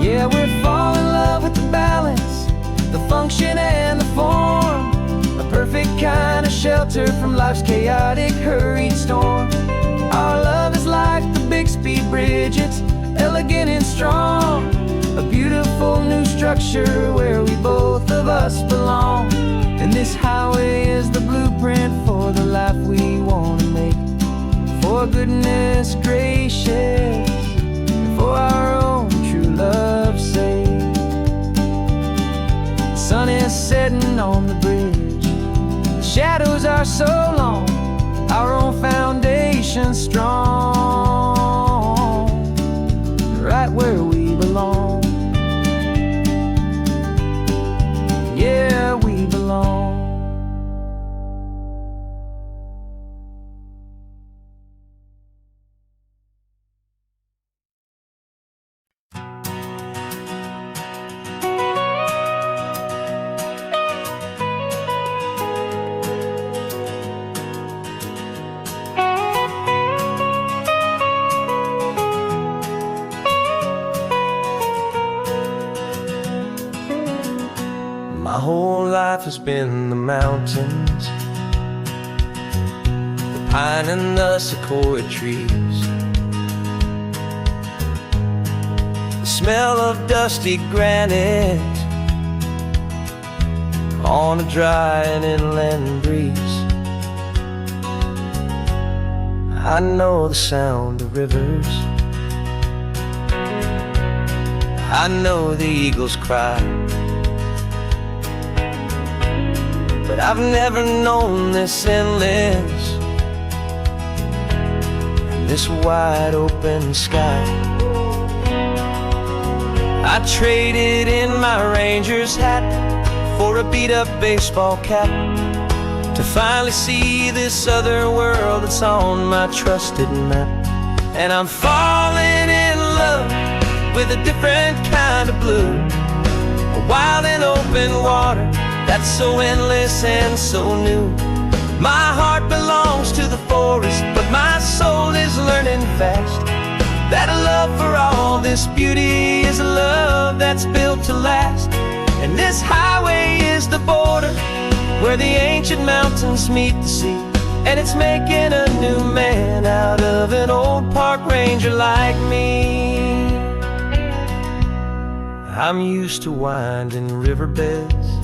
Yeah, we're falling in love with the balance, the function and the form, a perfect kind of shelter from life's chaotic, hurried storm. Our love is like the Bixby Bridge, it's elegant and strong, a beautiful new structure where we both of us belong. And this highway is the blueprint for the life we want to make, for goodness gracious, for our own true love's sake. The sun is setting on the bridge, the shadows are so long, our own foundation strong, right where we belong. Yeah, we belong. My whole life has been the mountains, the pine and the sequoia trees, the smell of dusty granite on a dry and inland breeze. I know the sound of rivers, I know the eagles cry, but I've never known this endless, this wide open sky. I traded in my Ranger's hat for a beat-up baseball cap, to finally see this other world that's on my trusted map. And I'm falling in love with a different kind of blue, a wild and open water that's so endless and so new. My heart belongs to the forest, but my soul is learning fast that a love for all this beauty is a love that's built to last. And this highway is the border where the ancient mountains meet the sea, and it's making a new man out of an old park ranger like me. I'm used to winding riverbeds,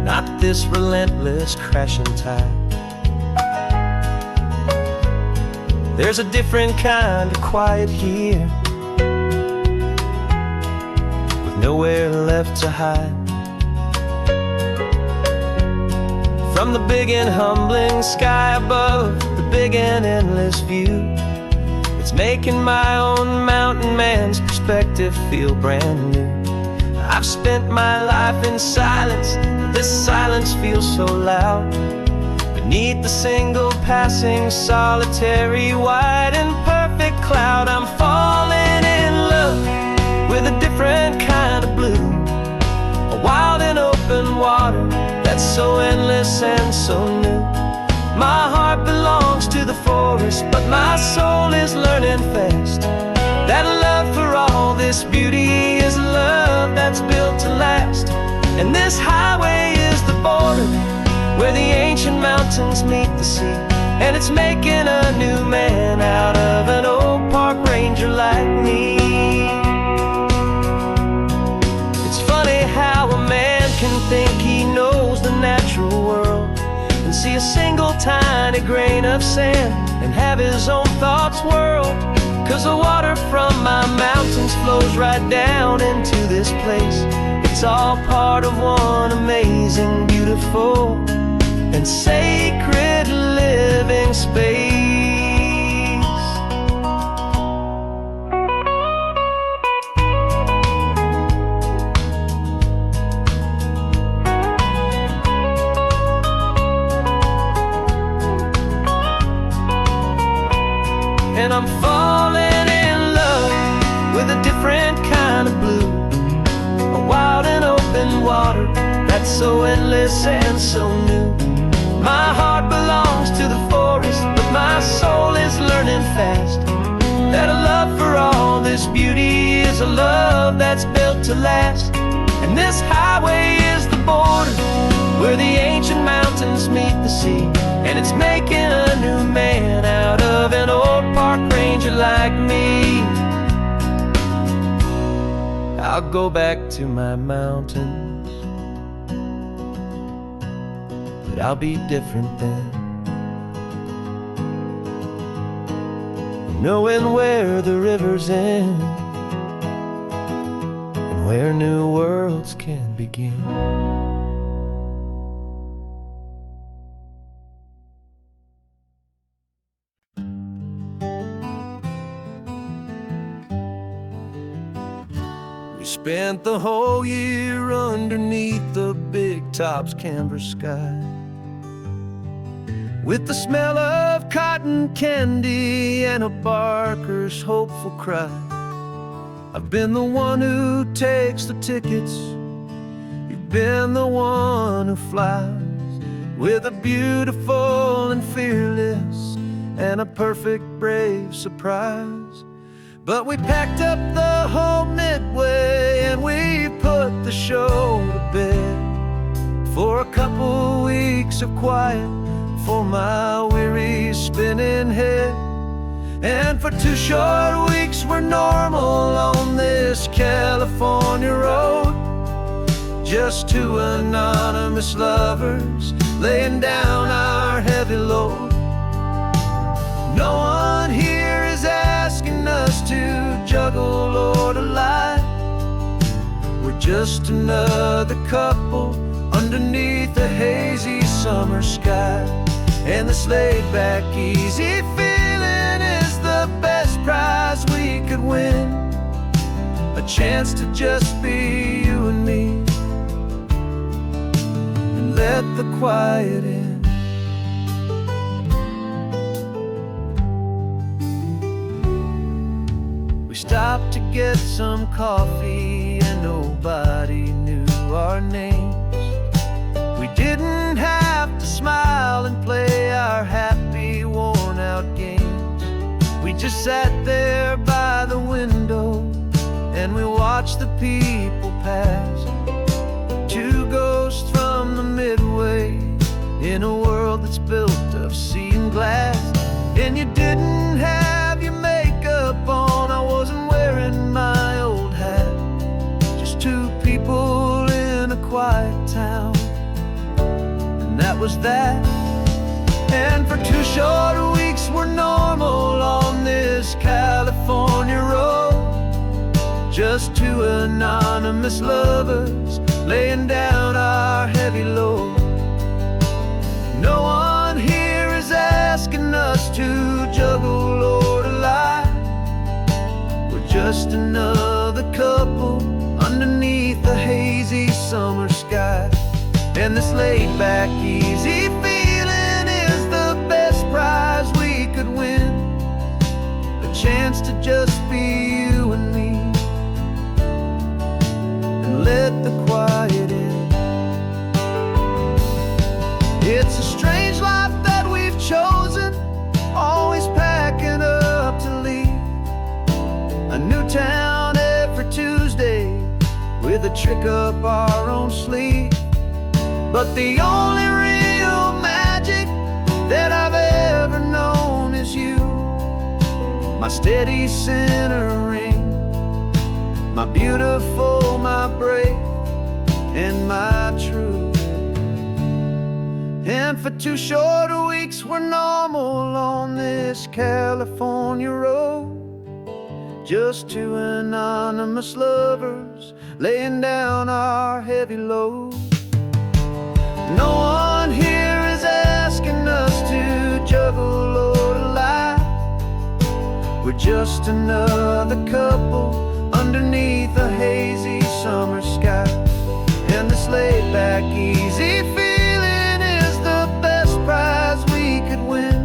not this relentless crashing tide. There's a different kind of quiet here, with nowhere left to hide. From the big and humbling sky above, the big and endless view, it's making my own mountain man's perspective feel brand new. I've spent my life in silence, this silence feels so loud. Beneath the single passing solitary white and perfect cloud, I'm falling in love with a different kind of blue, a wild and open water that's so endless and so new. My heart belongs to the forest, but my soul is learning fast that a love for all this beauty is a love that's built to last. And this highway is the border where the ancient mountains meet the sea, and it's making a new man out of an old park ranger like me. It's funny how a man can think he knows the natural world and see a single tiny grain of sand and have his own thoughts whirled. 'Cause the water from my mountains flows right down into this place. It's all part of one amazing, beautiful, and sacred living space. and I'm falling in love with a different kind of blue. A wild and open water that's so endless and so new. My heart belongs to the forest, but my soul is learning fast that a love for all this beauty is a love that's built to last. And this highway is the border where the ancient mountains meet the sea, and it's making a new man out of an old park ranger like me. I'll go back to my mountains, but I'll be different then, knowing where the rivers end and where new worlds can begin. We spent the whole year underneath the big top's canvas sky, with the smell of cotton candy and a barker's hopeful cry. I've been the one who takes the tickets, you've been the one who flies, with a beautiful and fearless and a perfect brave surprise. But we packed up the whole Midway and we put the show to bed for a couple weeks of quiet for my weary spinning head. And for 2 short weeks we're normal on this California road, just 2 anonymous lovers laying down our heavy load. No one here is asking us to juggle or to lie. We're just another couple underneath a hazy summer sky. And this laid-back, easy feeling is the best prize we could win, a chance to just be you and me, and let the quiet in. We stopped to get some coffee and nobody knew our names. We didn't have to smile and play our happy, worn-out games. We just sat there by the window and we watched the people pass. 2 ghosts from the Midway in a world that's built of sea and glass. And you didn't have your makeup on, I wasn't wearing my old hat. Just 2 people in a quiet town, that was that. And for 2 short weeks we're normal on this California road, just 2 anonymous lovers laying down our heavy load. No one here is asking us to juggle or to lie. We're just another couple underneath the hazy summer sky. And this laid-back, easy feeling is the best prize we could win, a chance to just be you and me, and let the quiet in. It's a strange life that we've chosen, always packing up to leave. A new town every Tuesday with a trick up our own sleeve. But the only real magic that I've ever known is you, my steady centering, my beautiful, my brave, and my true. And for 2 short weeks we're normal on this California road, just 2 anonymous lovers laying down our heavy load. No one here is asking us to juggle or to lie. We're just another couple underneath a hazy summer sky. And this laid-back, easy feeling is the best prize we could win,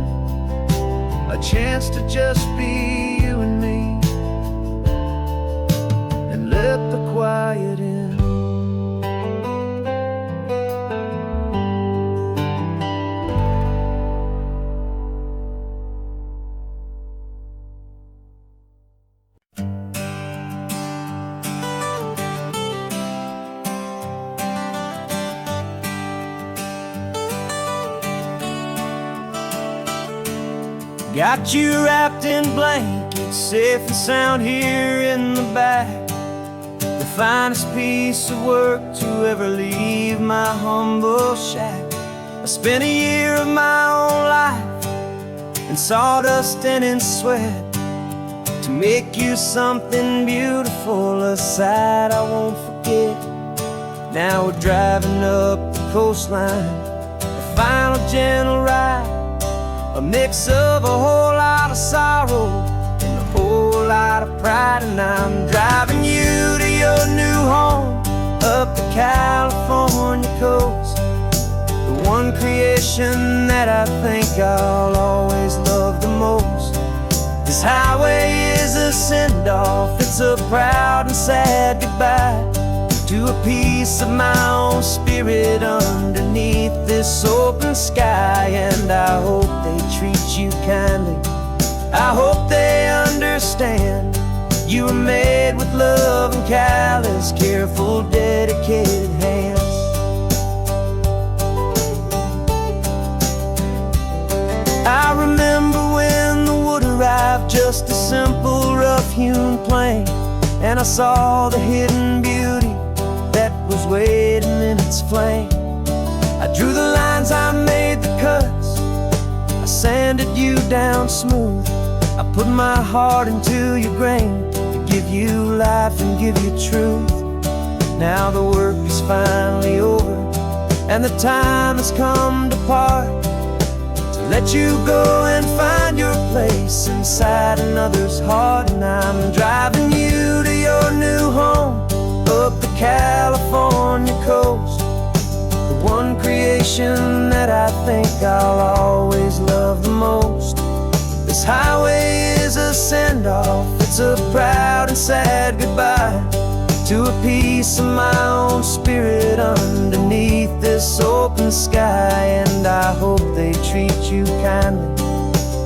a chance to just be you and me, and let the quiet in. Got you wrapped in blankets, safe and sound here in the back. The finest piece of work to ever leave my humble shack. I spent a year of my own life in sawdust and in sweat to make you something beautiful, a sight I won't forget. Now we're driving up the coastline, a final gentle ride, a mix of a whole lot of sorrow and a whole lot of pride. And I'm driving you to your new home up the California coast, the one creation that I think I'll always love the most. This highway is a send-off, it's a proud and sad goodbye to a piece of my own spirit underneath this open sky. And I hope they treat you kindly, I hope they understand you were made with love and callous, careful, dedicated hands. I remember when the wood arrived, just a simple rough-hewn plank, and I saw the hidden beauty that was waiting in its flame. I drew the lines, I made the cuts, I sanded you down smooth. I put my heart into your grain to give you life and give you truth. Now the work is finally over, and the time has come to part, to let you go and find your place inside another's heart. And I'm driving you to your new home up the California coast, the one creation that I think I'll always love the most. This highway is a send-off, it's a proud and sad goodbye to a piece of my own spirit underneath this open sky. And I hope they treat you kindly,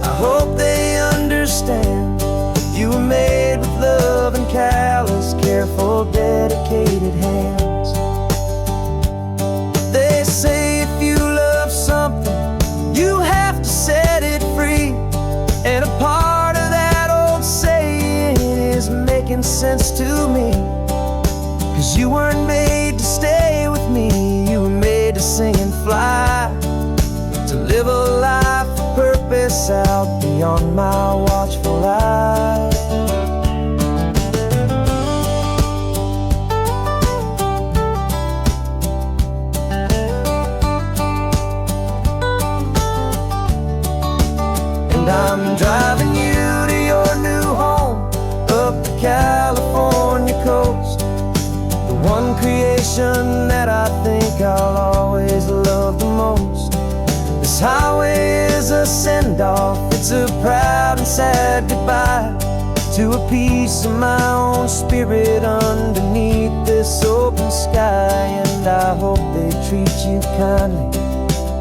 I hope they understand you were made with love and callous, careful, dedicated hands. They say if you love something, you have to set it free. And a part of that old saying is making sense to me, 'cause you weren't made to stay with me, you were made to sing and fly, to live a life of purpose out beyond my watchful eye. And I'm driving you to your new home up the California coast, the one creation that I think I'll always love the most. This highway is a send-off, it's a proud and sad goodbye to a piece of my own spirit underneath this open sky. And I hope they treat you kindly,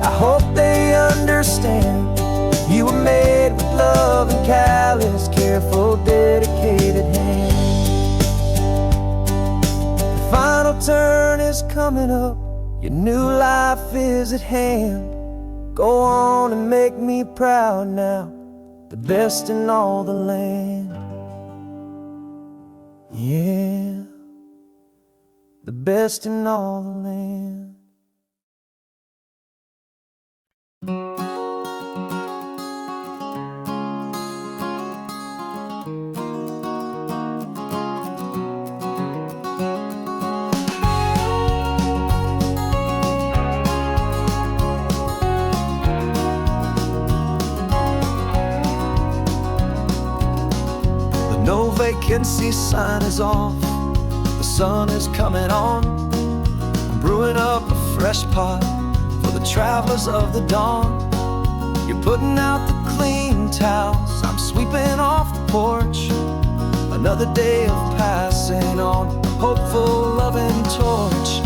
I hope they understand you were made with love and callous, careful, dedicated hands. The final turn is coming up, your new life is at hand. Go on and make me proud now, the best in all the land. Yeah, the best in all the land. No vacancy sign is off, the sun is coming on. I'm brewing up a fresh pot for the travelers of the dawn. You're putting out the clean towels, off the porch. Another day of passing on, hopeful, loving torch.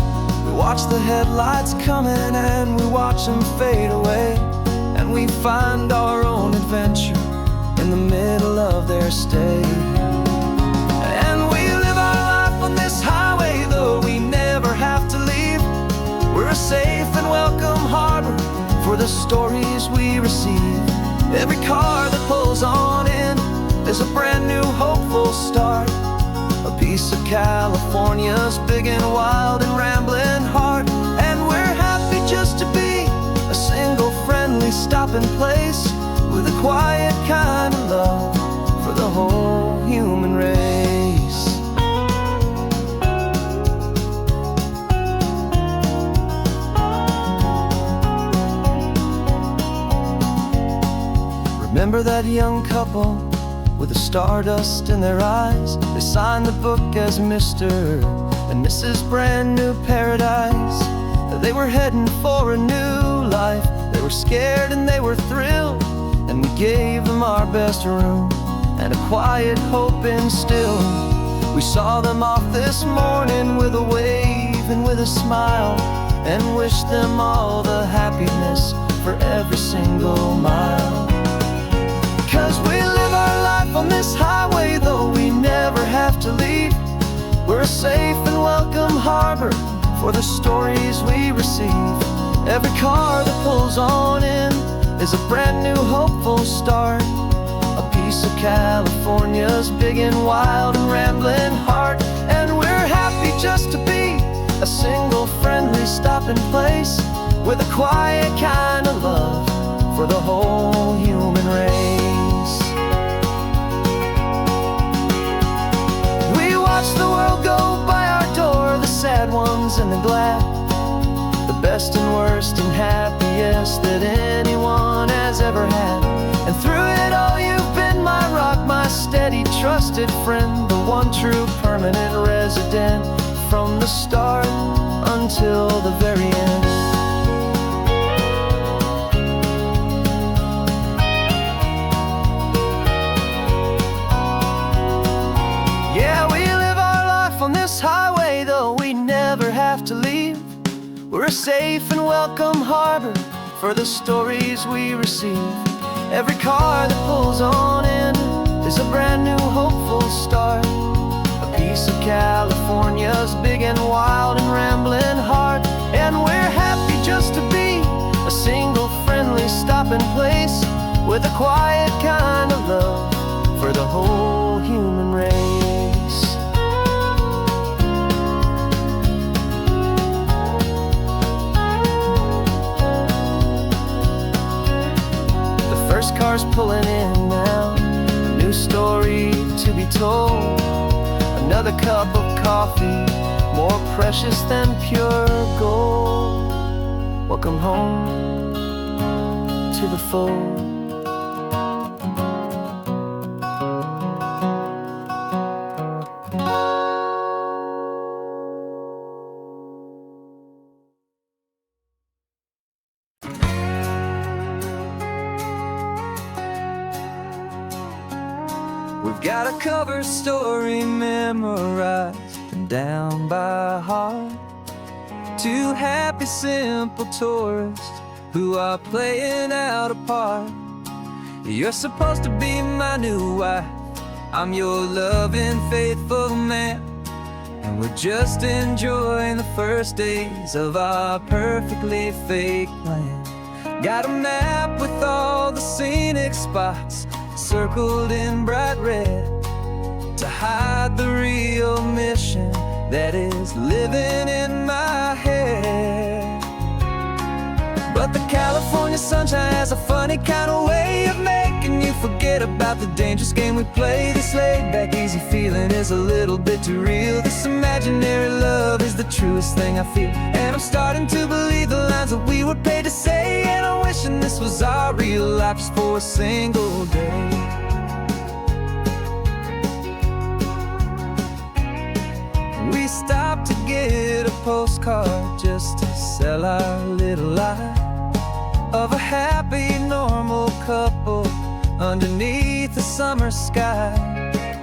We watch the headlights coming and we watch them fade away, and we find our own adventure in the middle of their stay. And we live our life on this highway, though we never have to leave. We're a safe and welcome harbor for the stories we receive. Every car that pulls on in is a brand new hopeful start, a piece of California's big and wild and rambling heart. And we're happy just to be a single friendly stopping place, with a quiet kind of love for the whole human race. Remember that young couple with the stardust in their eyes? They signed the book as Mr. and Mrs. Brand New Paradise. They were heading for a new life. They were scared and they were thrilled, and we gave them our best room and a quiet hope instilled. We saw them off this morning with a wave and with a smile, and wished them all the happiness for every single mile. 'Cause we live our life on this highway, though we never have to leave. We're a safe and welcome harbor for the stories we receive. Every car that pulls on in is a brand new hopeful start, a piece of California's big and wild and rambling heart. And we're happy just to be a single friendly stopping place, with a quiet kind of love for the whole human race. We watch the world go by our door, the sad ones and the glad, the best and worst and happiest that anyone has ever had. And through it all you've been my rock, my steady trusted friend, the one true permanent resident, from the start until the very end. Yeah, we live our life on this highway, though we never have to leave. We're a safe and welcome harbor for the stories we receive. Every car that pulls on in is a brand new hopeful start, a piece of California's big and wild and rambling heart. And we're happy just to be a single friendly stopping place, with a quiet kind of love for the whole human race. First car's pulling in now, a new story to be told. Another cup of coffee, more precious than pure gold. Welcome home to the fold. We've got a cover story memorized and down by heart. Two happy, simple tourists who are playing out a part. You're supposed to be my new wife, I'm your loving, faithful man, and we're just enjoying the first days of our perfectly fake plan. Got a map with all the scenic spots circled in bright red, to hide the real mission that is living in my head. But the California sunshine has a funny kind of way of making you forget about the dangerous game we play. This laid back easy feeling is a little bit too real. This imaginary love is the truest thing I feel, and I'm starting to believe the lines that we were paid to say. And I'm wishing this was our real life just for a single day. We stopped to get a postcard just to sell our little lie of a happy, normal couple underneath the summer sky.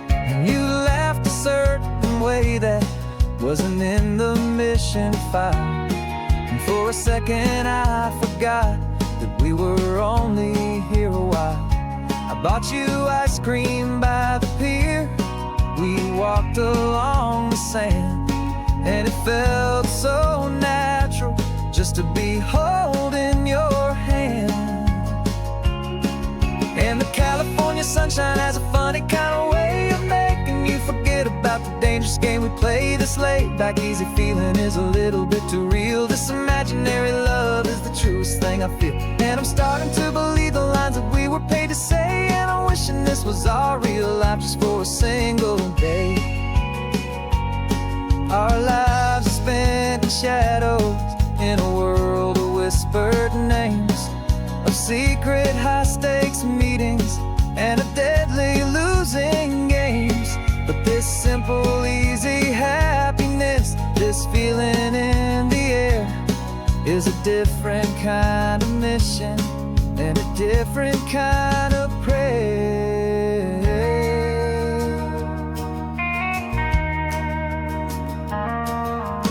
And you laughed a certain way that wasn't in the mission file. And for a second I forgot that we were only here a while. I bought you ice cream by the pier. We walked along the sand, and it felt so natural just to be holding your hand. And the California sunshine has a funny kind of way of making you forget about the dangerous game we play. This laid-back easy feeling is a little bit too real. This imaginary love is the truest thing I feel. And I'm starting to believe the lines that we were paid to say. And I'm wishing this was our real life just for a single day. Our lives are spent in shadows, in a world of whispered names, of secret high-stakes meetings and of deadly losing games. But this simple, easy happiness, this feeling in the air, is a different kind of mission and a different kind of prayer.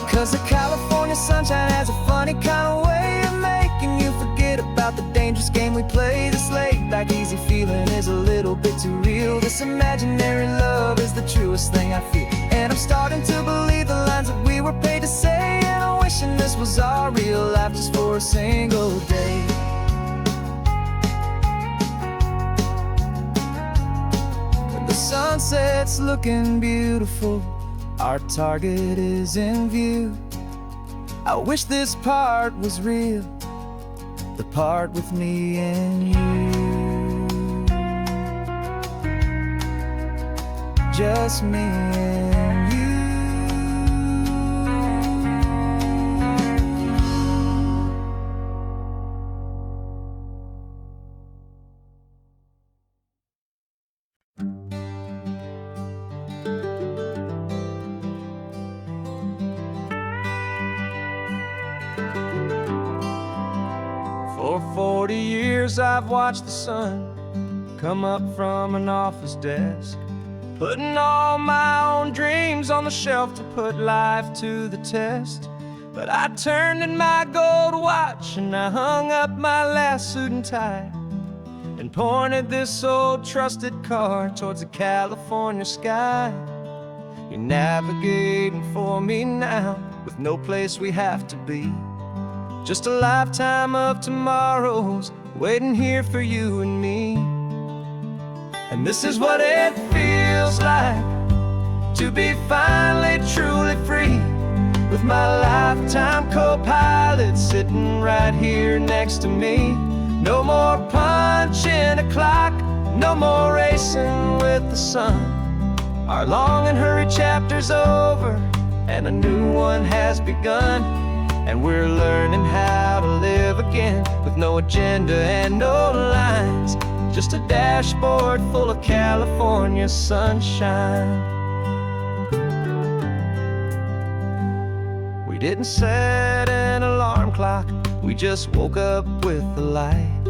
'Cause the California sunshine has a funny kind of way of making you forget about the dangerous game we play. This laid-back easy feeling is a little bit too real. This imaginary love is the truest thing I feel. And I'm starting to believe the lines that we were paid to say. And I'm wishing this was our real life just for a single day. When the sunset's looking beautiful, our target is in view. I wish this part was real, the part with me and you. Just me and you. For 40 years I've watched the sun come up from an office desk, putting all my own dreams on the shelf to put life to the test. But I turned in my gold watch and I hung up my last suit and tie, and pointed this old trusted car towards the California sky. You're navigating for me now, with no place we have to be. Just a lifetime of tomorrows waiting here for you and me. And this is what it feels like to be finally truly free, with my lifetime co-pilot sitting right here next to me. No more punching a clock, no more racing with the sun. Our long and hurried chapter's over and a new one has begun. And we're learning how to live again, with no agenda and no lines, just a dashboard full of California sunshine. We didn't set an alarm clock, we just woke up with the light.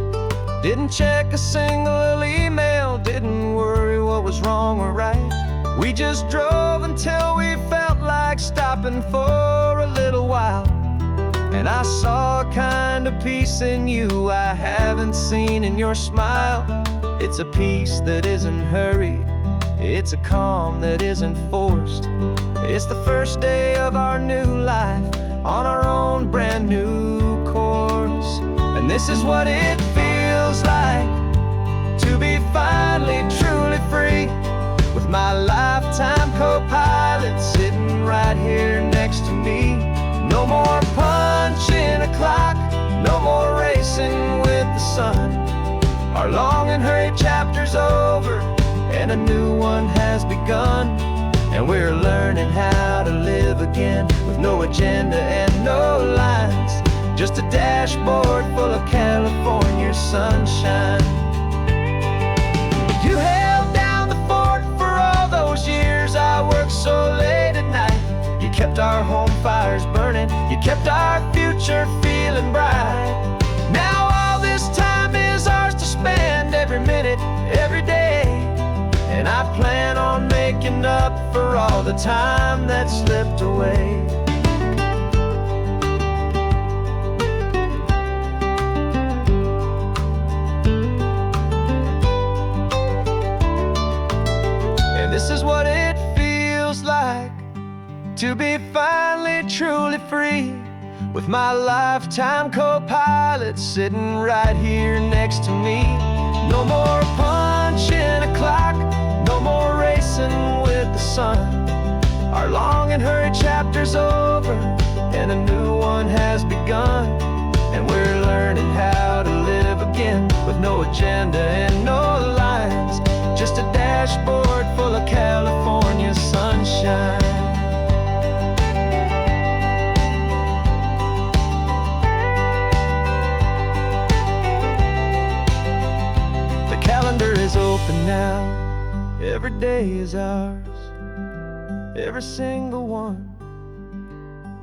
Didn't check a single email, didn't worry what was wrong or right. We just drove until we felt like stopping for a little while. And I saw a kind of peace in you I haven't seen in your smile. It's a peace that isn't hurried, it's a calm that isn't forced. It's the first day of our new life on our own brand new course. And this is what it feels like to be finally truly free, with my lifetime co-pilot sitting right here next to me. No more punching a clock, no more racing with the sun. Our long and hurried chapter's over and a new one has begun. And we're learning how to live again, with no agenda and no lines, just a dashboard full of California sunshine. You held down the fort for all those years I worked so late at night. You kept our home fires burning, you kept our future feeling bright. Now all this time is ours to spend, every minute, up for all the time that slipped away. And this is what it feels like to be finally truly free, with my lifetime co-pilot sitting right here next to me. No more punching a clock, no more racing with the sun. Our long and hurried chapter's over, and a new one has begun. And we're learning how to live again, with no agenda and no lines, just a dashboard full of California sunshine. Calendar is open now, every day is ours, every single one,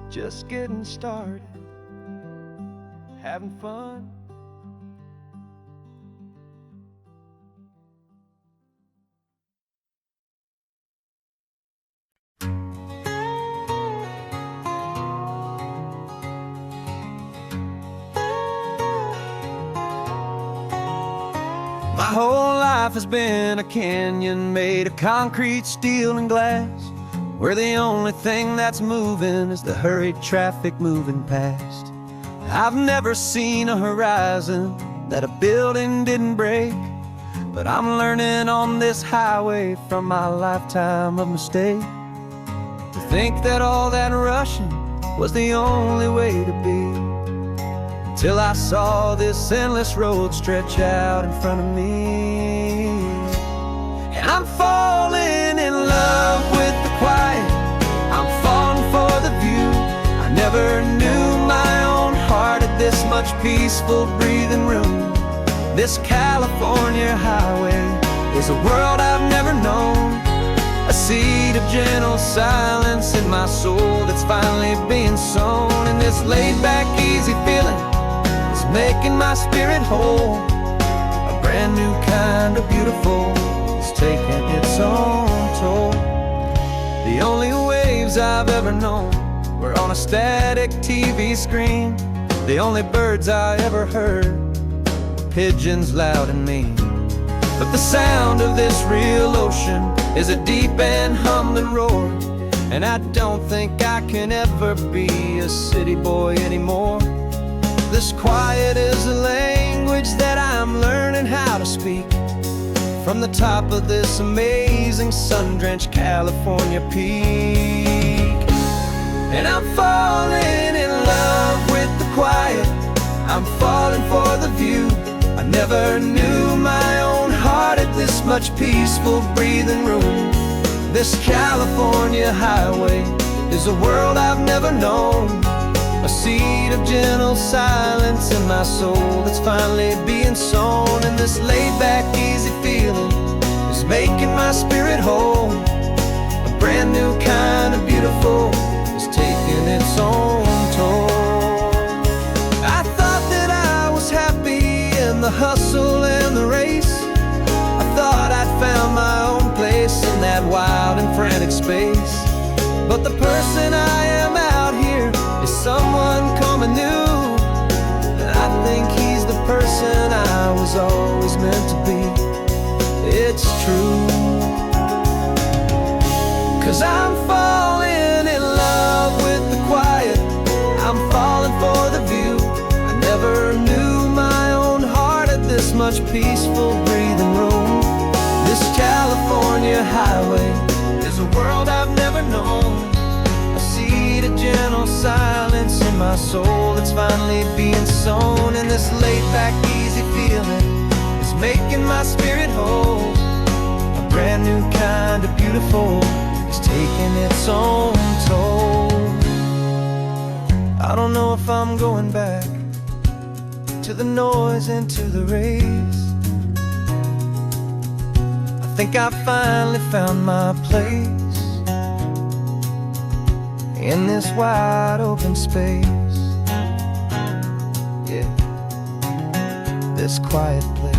just getting started, having fun. My whole life has been a canyon made of concrete, steel, and glass, where the only thing that's moving is the hurried traffic moving past. I've never seen a horizon that a building didn't break, but I'm learning on this highway from my lifetime of mistakes to think that all that rushing was the only way to be. Till I saw this endless road stretch out in front of me. And I'm falling in love with the quiet, I'm falling for the view. I never knew my own heart had this much peaceful breathing room. This California highway is a world I've never known, a seed of gentle silence in my soul that's finally being sown. And this laid-back, easy feeling making my spirit whole, a brand new kind of beautiful is taking its own toll. The only waves I've ever known were on a static TV screen. The only birds I ever heard were pigeons loud and mean. But the sound of this real ocean is a deep and humbling roar, and I don't think I can ever be a city boy anymore. This quiet is a language that I'm learning how to speak from the top of this amazing sun-drenched California peak. And I'm falling in love with the quiet, I'm falling for the view. I never knew my own heart had this much peaceful breathing room. This California highway is a world I've never known, a seed of gentle silence in my soul that's finally being sown. And this laid-back, easy feeling is making my spirit whole, a brand new kind of beautiful is taking its own toll. I thought that I was happy in the hustle and the race, I thought I'd found my own place in that wild and frantic space. But the person I am out here is someone coming new, and I think he's the person I was always meant to be. It's true, 'cause I'm falling in love with the quiet, I'm falling for the view. I never knew my own heart had this much peaceful breathing room. This California highway is a world I've never known, a seed of gentle silence in my soul that's finally being sown. And this laid-back, easy feeling is making my spirit whole, a brand new kind of beautiful is taking its own toll. I don't know if I'm going back to the noise and to the race. I think I finally found my place in this wide open space, yeah, this quiet place.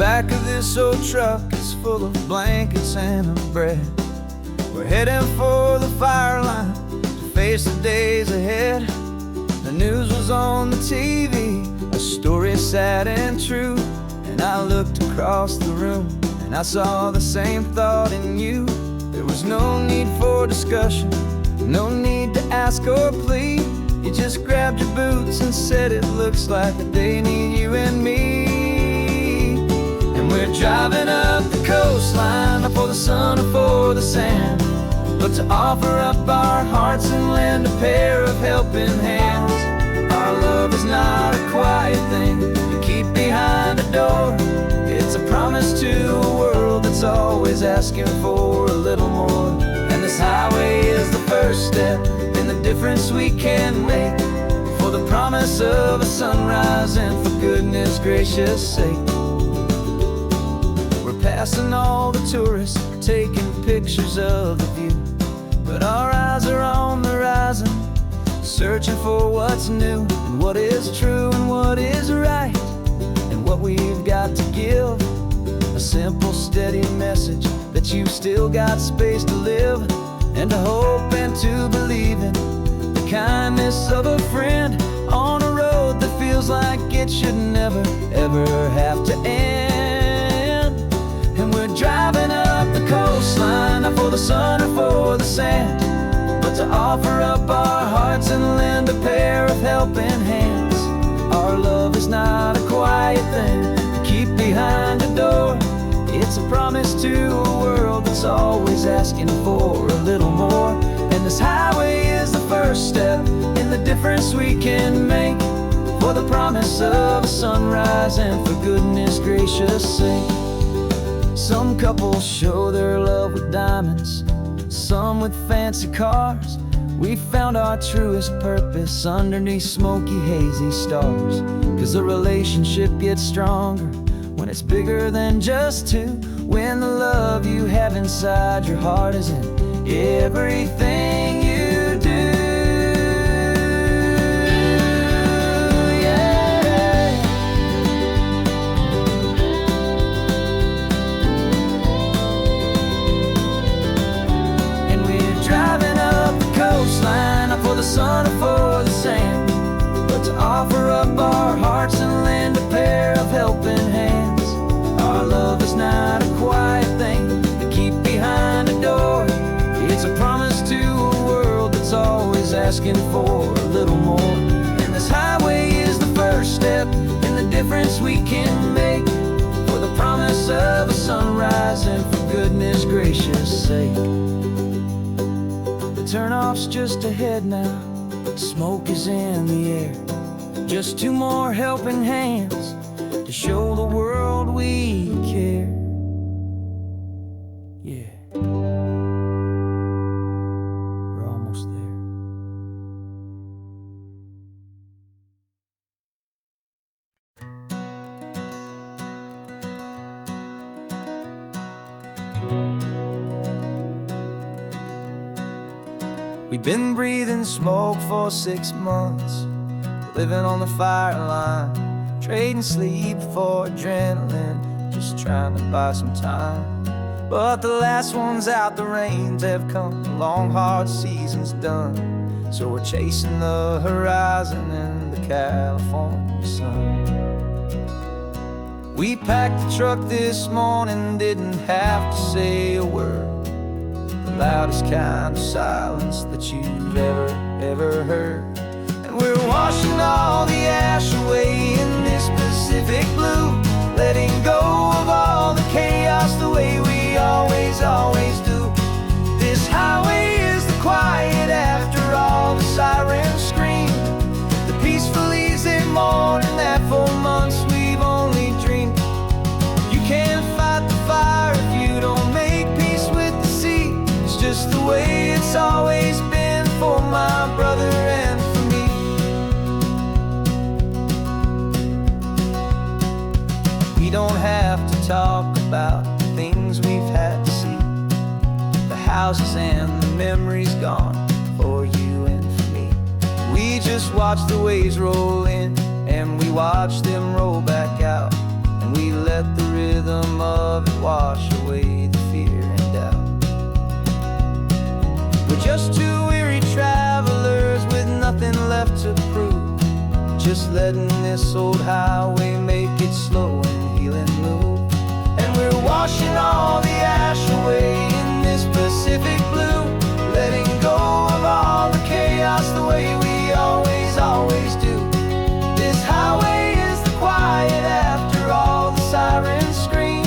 back of this old truck is full of blankets and a bread. We're heading for the fire line to face the days ahead. The news was on the TV, a story sad and true. And I looked across the room and I saw the same thought in you. There was no need for discussion, no need to ask or plead. You just grabbed your boots and said it looks like the day need you and me. And we're driving up the coastline, not for the sun or for the sand, but to offer up our hearts and lend a pair of helping hands. Our love is not a quiet thing you keep behind a door. It's a promise to a world that's always asking for a little more. And this highway is the first step in the difference we can make, for the promise of a sunrise and for goodness gracious sake. We're passing all the tourists, taking pictures of the view, but our eyes are on the horizon, searching for what's new and what is true and what is right, and what we've got to give. A simple, steady message that you've still got space to live, and to hope and to believe in the kindness of a friend on a road that feels like it should never, ever have to end. And we're driving up the coastline, not for the sun or for the sand, but to offer up our hearts and lend a pair of helping hands. Our love is not a quiet thing to keep behind a door. It's a promise to a world that's always asking for a little more. And this highway is the first step in the difference we can make, for the promise of a sunrise and for goodness gracious sake. Some couples show their love with diamonds, some with fancy cars. We found our truest purpose underneath smoky, hazy stars. 'Cause a relationship gets stronger when it's bigger than just two, when the love you have inside your heart is in everything you do. Yeah. And we're driving up the coastline, not for the sun or for the sand, but to offer up our hearts and lend a pair of helping hands. Our love is not a quiet thing to keep behind a door. It's a promise to a world that's always asking for a little more. And this highway is the first step in the difference we can make, for the promise of a sunrise and for goodness gracious sake. The turnoff's just ahead now, smoke is in the air. Just two more helping hands to show the world we care. Yeah, we're almost there. We've been breathing smoke for 6 months, living on the fire line, trading sleep for adrenaline, just trying to buy some time. But the last one's out, the rains have come, the long hard season's done. So we're chasing the horizon in the California sun. We packed the truck this morning, didn't have to say a word. The loudest kind of silence that you've ever heard. And we're washing all the ash away in this Pacific blue, letting go of all the chaos the way we always do. This highway is the quiet after all the sirens scream, the peaceful easy morning that for months we've only dreamed. You can't fight the fire if you don't make peace with the sea. It's just the way it's always been for my brother and for me. We don't have to talk about the things we've had to see, the houses and the memories gone for you and for me. We just watch the waves roll in and we watch them roll back out, and we let the rhythm this old highway, make it slow and heal and move. And we're washing all the ash away in this Pacific blue, letting go of all the chaos the way we always, always do. This highway is the quiet after all the sirens scream,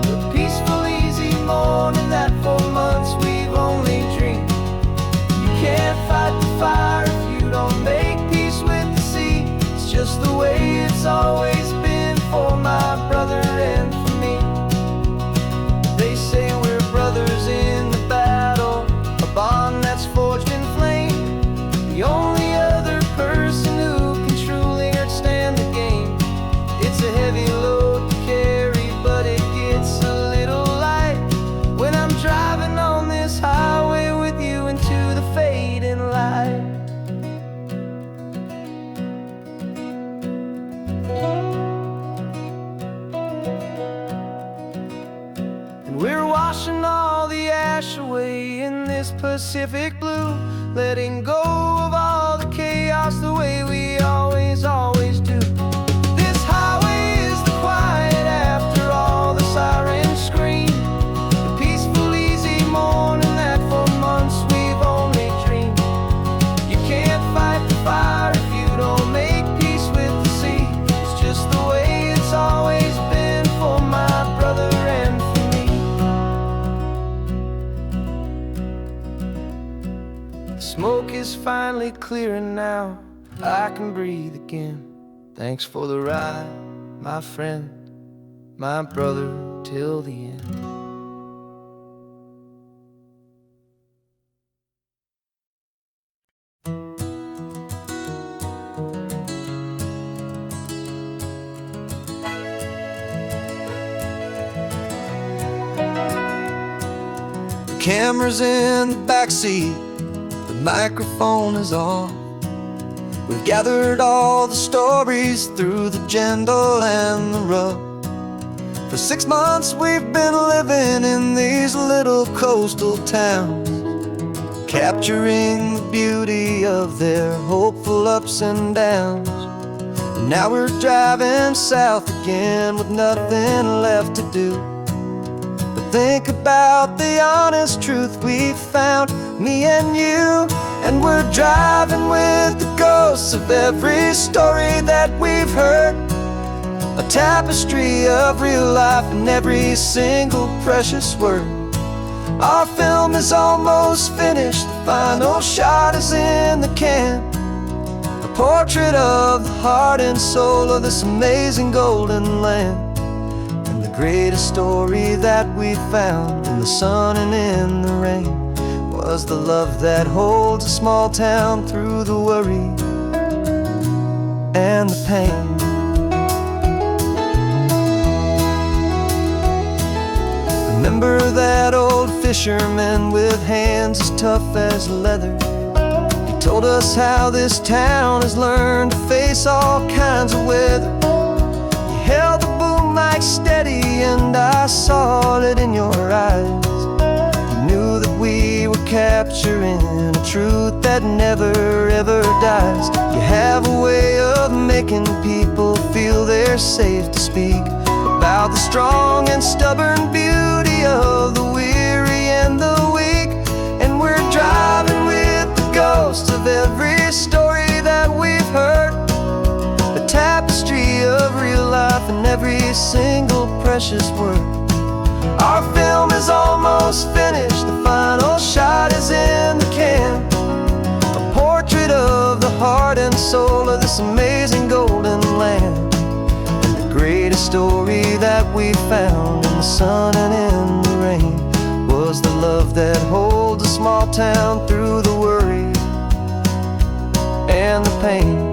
the peaceful, easy morning that for months we've only dreamed. You can't fight the fire if you don't make peace with the sea. It's just the way it's always been for my brother and for me. They say we're brothers in the battle, a bond that's forged in flame. The only other person who can truly understand the game. It's a heavy load to carry, but it gets a little light when I'm driving on this highway with you into the fading light. And we're washing all the ash away in this Pacific blue, letting go of all the chaos the way we always, always do. This highway is the quiet after all the sirens scream, the peaceful, easy morning that for months we've only dreamed. You can't fight the fire if you don't make peace with the sea. It's just the way it's always been for my brother and for me. The smoke is finally clearing now, I can breathe again. Thanks for the ride, my friend, my brother, till the end. The camera's in the backseat, the microphone is on. We've gathered all the stories through the gentle and the rough. For 6 months we've been living in these little coastal towns, capturing the beauty of their hopeful ups and downs. And now we're driving south again with nothing left to do but think about the honest truth we found, me and you. And we're driving with the ghosts of every story that we've heard, a tapestry of real life in every single precious word. Our film is almost finished, the final shot is in the can, a portrait of the heart and soul of this amazing golden land. And the greatest story that we found in the sun and in the rain was the love that holds a small town through the worry and the pain. Remember that old fisherman with hands as tough as leather? He told us how this town has learned to face all kinds of weather. You held the boom mic steady and I saw it in your eyes. You knew that we were capturing a truth that never ever dies. You have a way of making people feel they're safe to speak about the strong and stubborn beauty of the weary and the weak. And we're driving with the ghosts of every story that we've heard, the tapestry of real life in every single precious word. Our film is almost finished, the final shot is in the can, a portrait of the heart and soul of this amazing golden land. Greatest story that we found in the sun and in the rain was the love that holds a small town through the worry and the pain.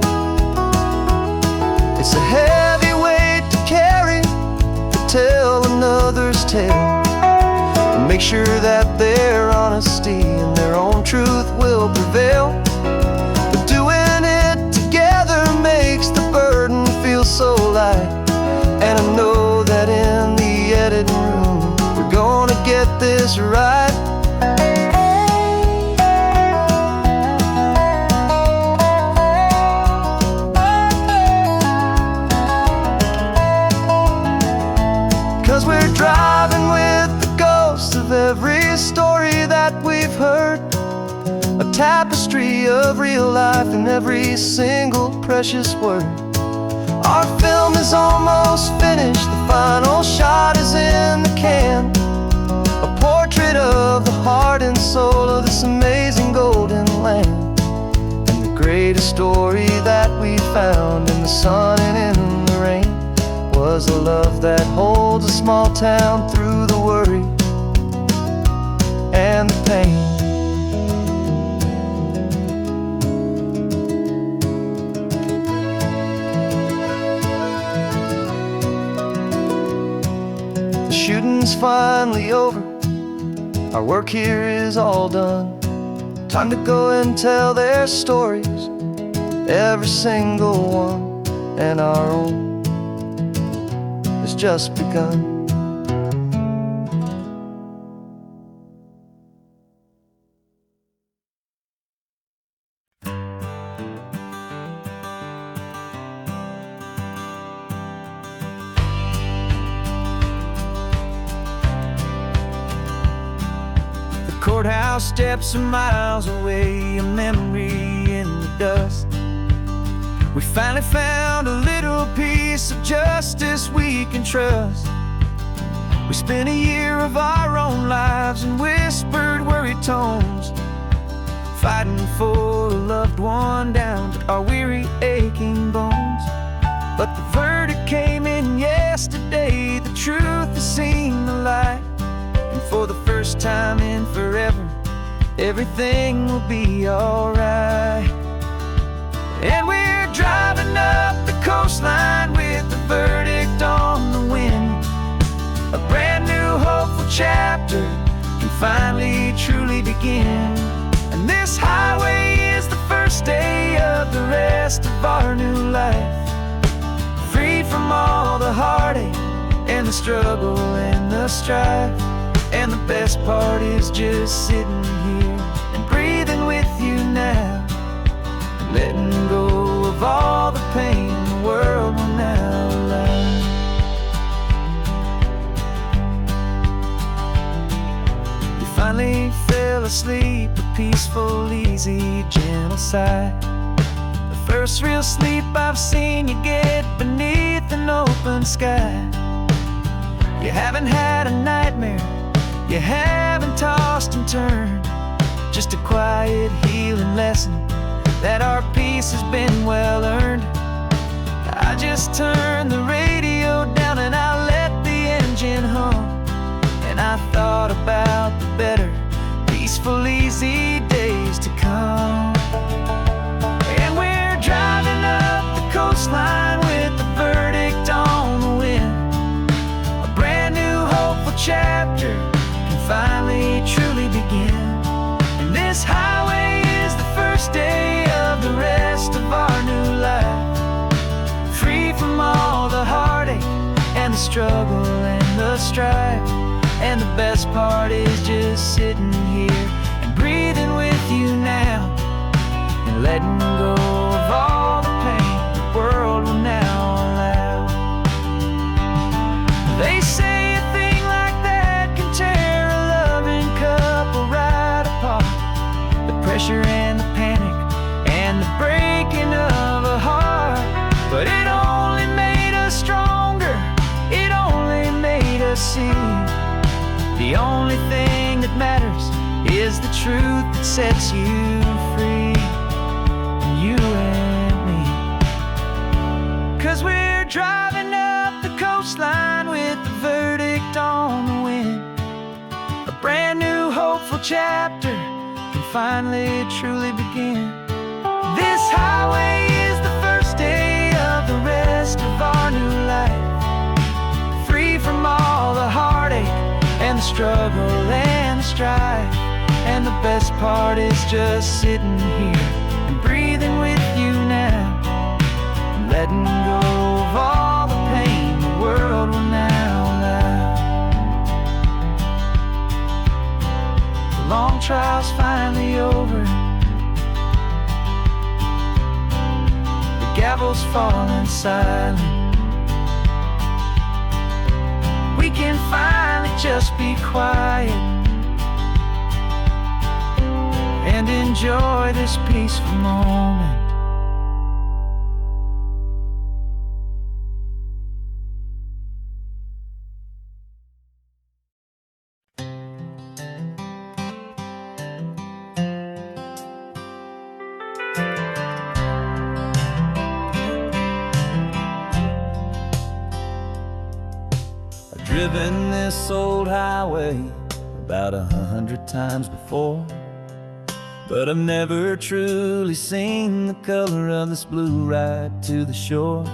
It's a heavy weight to carry, to tell another's tale, and make sure that their honesty and their own truth will prevail. But doing it together makes the burden feel so light. And I know that in the editing room we're gonna get this right. 'Cause we're driving with the ghosts of every story that we've heard, a tapestry of real life in every single precious word. Our film is almost finished, the final shot is in the can, a portrait of the heart and soul of this amazing golden land. And the greatest story that we found in the sun and in the rain was a love that holds a small town through the worry and the pain. The shooting's finally over, our work here is all done. Time to go and tell their stories, every single one, and our own has just begun. The courthouse steps are miles away, a memory in the dust. We finally found a little piece of justice we can trust. We spent a year of our own lives in whispered, worried tones, fighting for a loved one down to our weary, aching bones. But the verdict came in yesterday, the truth has seen the light. And for the first time in forever, everything will be alright. And we're driving up the coastline with the verdict on the wind. A brand new hopeful chapter can finally truly begin. And this highway is the first day of the rest of our new life, freed from all the heartache and the struggle and the strife. And the best part is just sitting here and breathing with you now, letting go of all the pain the world will now allow. You finally fell asleep, a peaceful, easy, gentle sigh. The first real sleep I've seen you get beneath an open sky. You haven't had a nightmare, you haven't tossed and turned, just a quiet healing lesson that our peace has been well earned. I just turned the radio down and I let the engine hum, and I thought about the better, peaceful, easy days to come. And we're driving up the coastline with the verdict on the wind. A brand new hopeful chapter can finally truly begin. And this highway is the first day of the rest of our new life, free from all the heartache and the struggle and the strife. And the best part is just sitting here and breathing with you now, and letting go of all the pain the world will now allow. They say a thing like that can tear a loving couple right apart. The pressure and the panic and the breaking of a heart, but it only made us stronger, it only made us see the only thing that matters is the truth that sets you free, you and me. 'Cause we're driving up the coastline with the verdict on the wind. A brand new hopeful chapter can finally truly begin. This highway is the first day of the rest of our new life, free from all the heartache and the struggle and the strife. And the best part is just sitting here and breathing with you now, and letting go of all the pain the world will now allow. The long trial's finally over, the gavel's falling silent. We can quiet and enjoy this peaceful moment. I've driven this old highway about 100 times before, but I've never truly seen the color of this blue ride to the shore.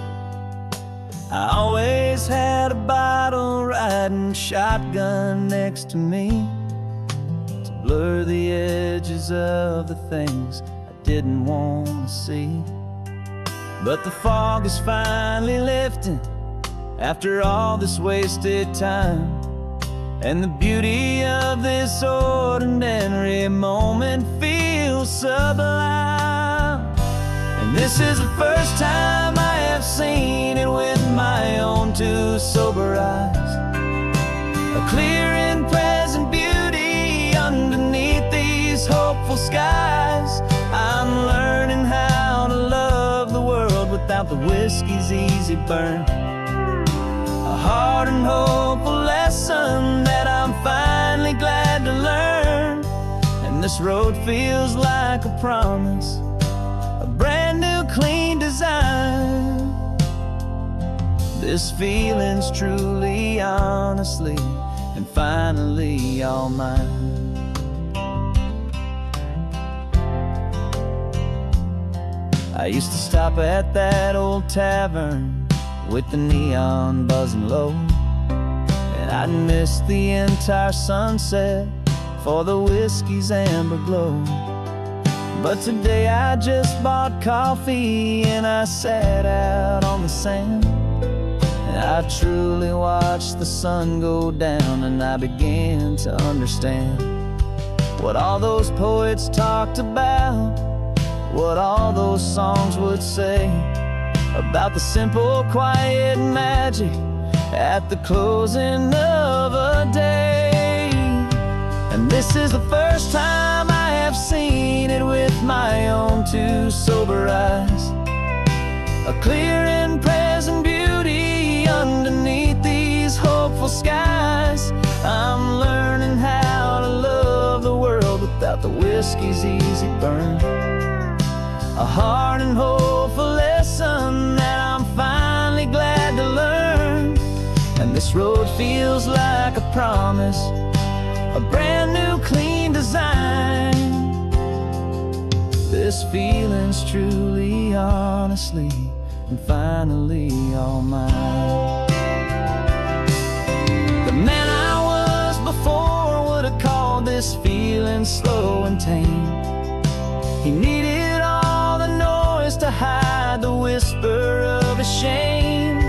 I always had a bottle riding shotgun next to me to blur the edges of the things I didn't want to see. But the fog is finally lifting after all this wasted time, and the beauty of this ordinary moment feels sublime. And this is the first time I have seen it with my own two sober eyes. A clear and present beauty underneath these hopeful skies. I'm learning how to love the world without the whiskey's easy burn. A hard and hopeful lesson that I'm finally glad to learn. And this road feels like a promise, a brand new clean design. This feeling's truly, honestly, and finally all mine. I used to stop at that old tavern with the neon buzzing low, and I'd miss the entire sunset for the whiskey's amber glow. But today I just bought coffee and I sat out on the sand, and I truly watched the sun go down, and I began to understand what all those poets talked about, what all those songs would say about the simple, quiet magic at the closing of a day. And this is the first time I have seen it with my own two sober eyes. A clear and present beauty underneath these hopeful skies. I'm learning how to love the world without the whiskey's easy burn. A hard and hopeful lesson that I'm finally glad to learn. And this road feels like a promise, a brand new clean design. This feeling's truly, honestly, and finally all mine. The man I was before would have called this feeling slow and tame. He needed all the noise to hide the whisper of his shame.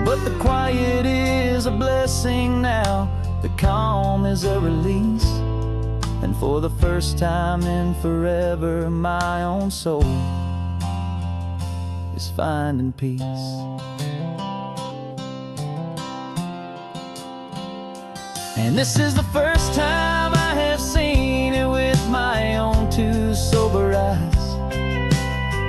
But the quiet is a blessing now, the calm is a release. And for the first time in forever, my own soul is finding peace. And this is the first time I have seen it with my own two sober eyes.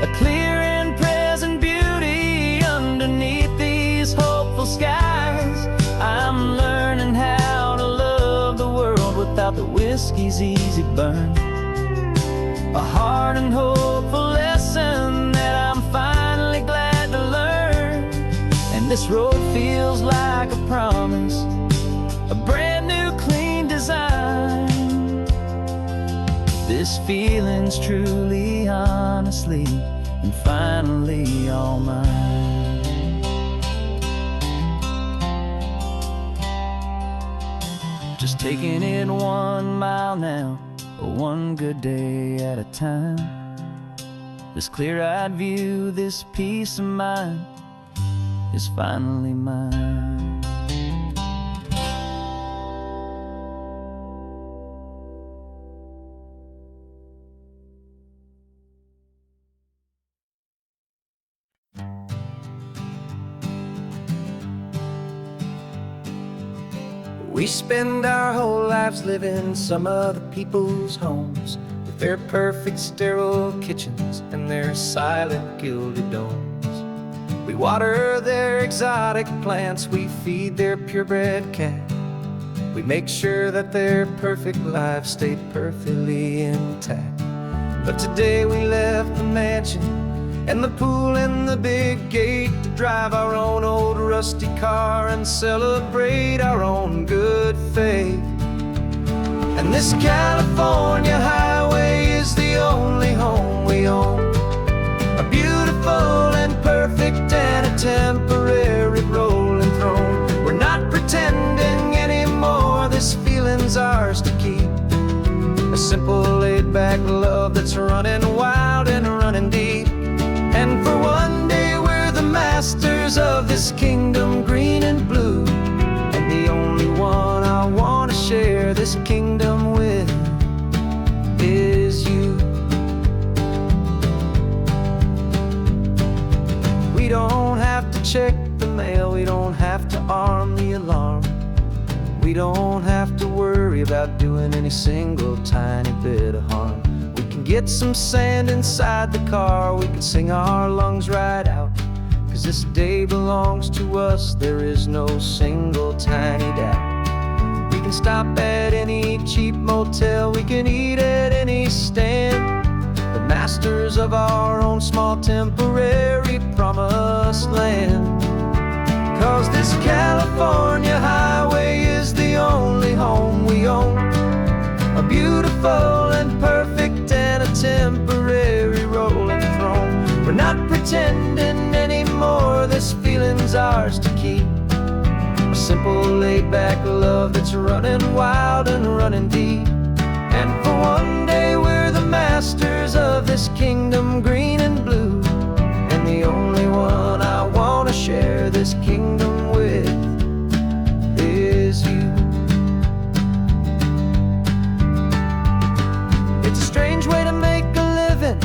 A clear and present beauty underneath these hopeful skies. I'm learning how to love the world without the whiskey's easy burn. A hard and hopeful lesson that I'm finally glad to learn. And this road feels like a promise, a brand new clean design. This feeling's truly, honestly, and finally all mine. Just taking it 1 mile now, one good day at a time. This clear-eyed view, this peace of mind is finally mine. We spend our whole lives living some other people's homes, with their perfect sterile kitchens and their silent gilded domes. We water their exotic plants, we feed their purebred cat. We make sure that their perfect lives stay perfectly intact. But today we left the mansion and the pool and the big gate to drive our own old rusty car and celebrate our own good faith. And this California highway is the only home we own, a beautiful and perfect and a temporary rolling throne. We're not pretending anymore, this feeling's ours to keep, a simple laid-back love that's running wild and running deep. And for one day we're the masters of this kingdom green and blue, and the only one I want to share this kingdom with is you. We don't have to check the mail, we don't have to arm the alarm, we don't have to worry about doing any single tiny bit of harm. We can get some sand inside the car, we can sing our lungs right out, 'cause this day belongs to us, there is no single tiny doubt. We can stop at any cheap motel, we can eat at any stand, the masters of our own small temporary promised land. 'Cause this California highway is the only home we own, a beautiful and perfect and a temporary rolling throne. We're not pretending anymore, this feeling's ours to keep, a simple laid-back love that's running wild and running deep. And for one day we're the masters of this kingdom green and blue, and the only one I want to share this kingdom with is you. It's a strange way to make a living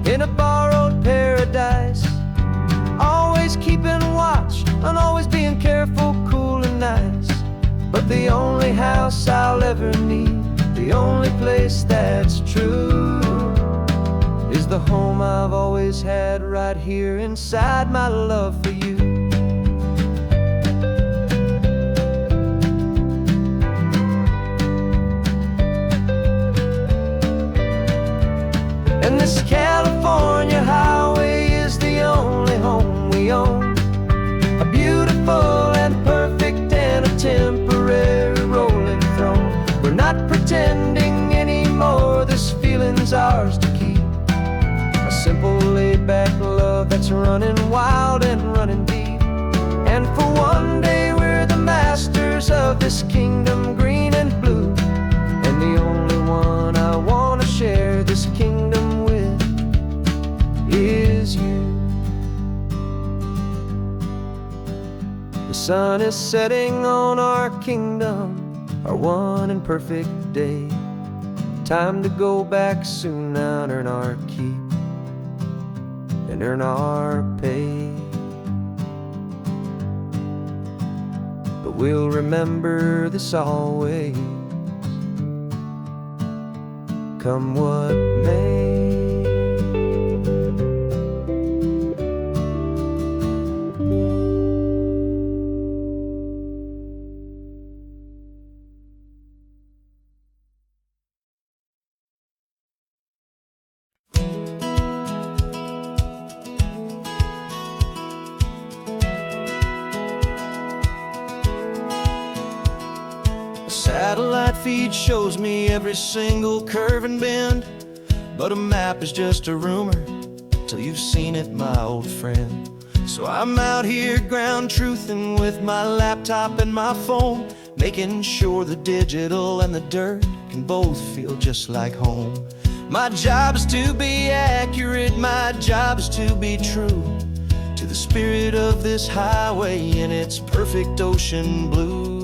in a borrowed paradise, always keeping watch and always being careful, cool and nice. But the only house I'll ever need, the only place that's true, is the home I've always had right here inside my love for you. And this California highway is the only home we own, a beautiful and perfect and a temporary rolling throne. We're not pretending anymore, this feeling's ours to keep, a simple laid-back love that's running wild and running deep. And for one day we're the masters of this kingdom green and blue, and the only one I want to share this kingdom with is you. The sun is setting on our kingdom, our one and perfect day. Time to go back soon now and earn our keep and earn our pay. But we'll remember this always, come what may. Satellite feed shows me every single curve and bend, but a map is just a rumor till you've seen it, my old friend. So I'm out here ground truthing with my laptop and my phone, making sure the digital and the dirt can both feel just like home. My job is to be accurate, my job is to be true to the spirit of this highway in its perfect ocean blue.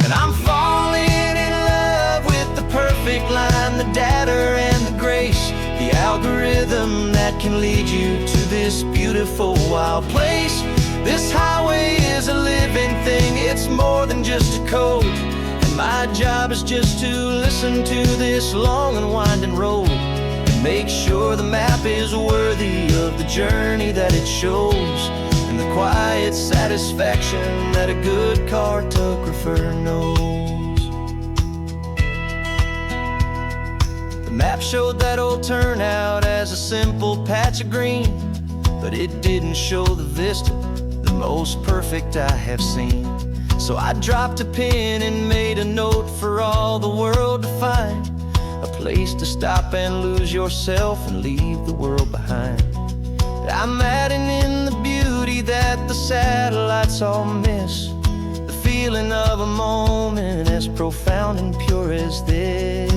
And I'm falling in love with the perfect line, the data and the grace, the algorithm that can lead you to this beautiful wild place. This highway is a living thing, just to listen to this long and winding road and make sure the map is worthy of the journey that it shows, and the quiet satisfaction that a good cartographer knows. The map showed that old turnout as a simple patch of green, but it didn't show the vista, the most perfect I have seen. So I dropped a pin and made a note for all the world to find, a place to stop and lose yourself and leave the world behind. I'm adding in the beauty that the satellites all miss, the feeling of a moment as profound and pure as this.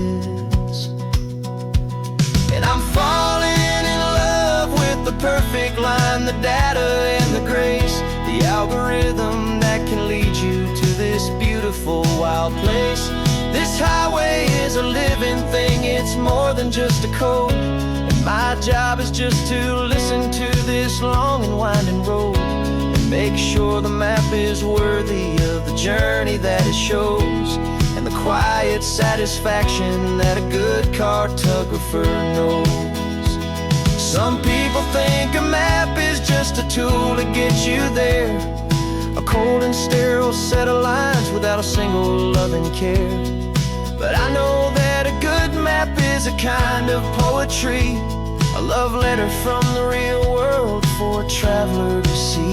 And I'm falling in love with the perfect line, the data and the grace, the algorithm that can lead you to this beautiful wild place. This highway is a living thing, it's more than just a code, and my job is just to listen to this long and winding road and make sure the map is worthy of the journey that it shows, and the quiet satisfaction that a good cartographer knows. Some people think a map is just a tool to get you there, a cold and sterile set of lines without a single loving care. But I know that a good map is a kind of poetry, a love letter from the real world for a traveler to see.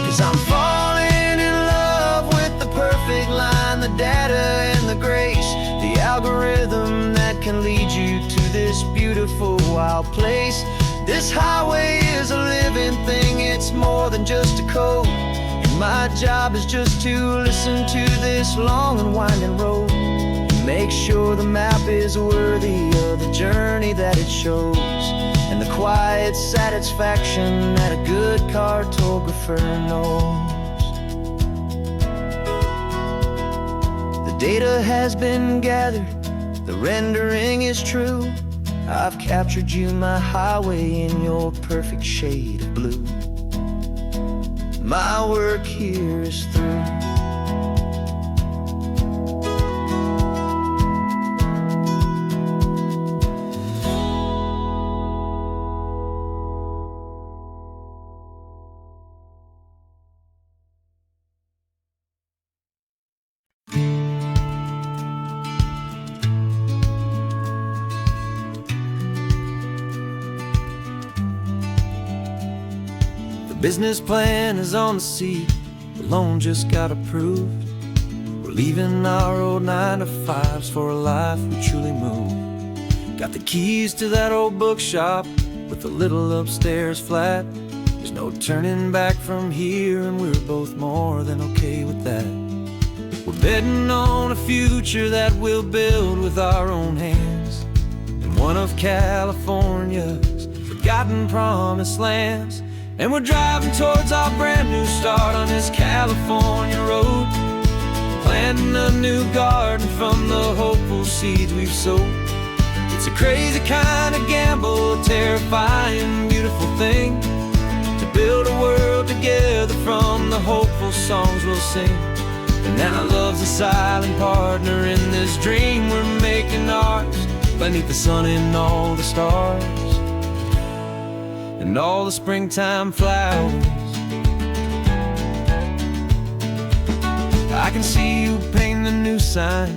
'Cause I'm falling in love with the perfect line, the data and the grace, the algorithm that can lead you to this beautiful wild place. This highway is a living thing, it's more than just a code, and my job is just to listen to this long and winding road and make sure the map is worthy of the journey that it shows, and the quiet satisfaction that a good cartographer knows. The data has been gathered, the rendering is true. I've captured you, my highway, in your perfect shade of blue. My work here is through. The business plan is on the seat, the loan just got approved. We're leaving our old 9-to-5s for a life we truly move. Got the keys to that old bookshop with the little upstairs flat. There's no turning back from here, and we're both more than okay with that. We're betting on a future that we'll build with our own hands, in one of California's forgotten promised lands. And we're driving towards our brand new start on this California road, planting a new garden from the hopeful seeds we've sowed. It's a crazy kind of gamble, a terrifying, beautiful thing, to build a world together from the hopeful songs we'll sing. And now love's a silent partner in this dream we're making ours, beneath the sun and all the stars and all the springtime flowers. I can see you painting a new sign,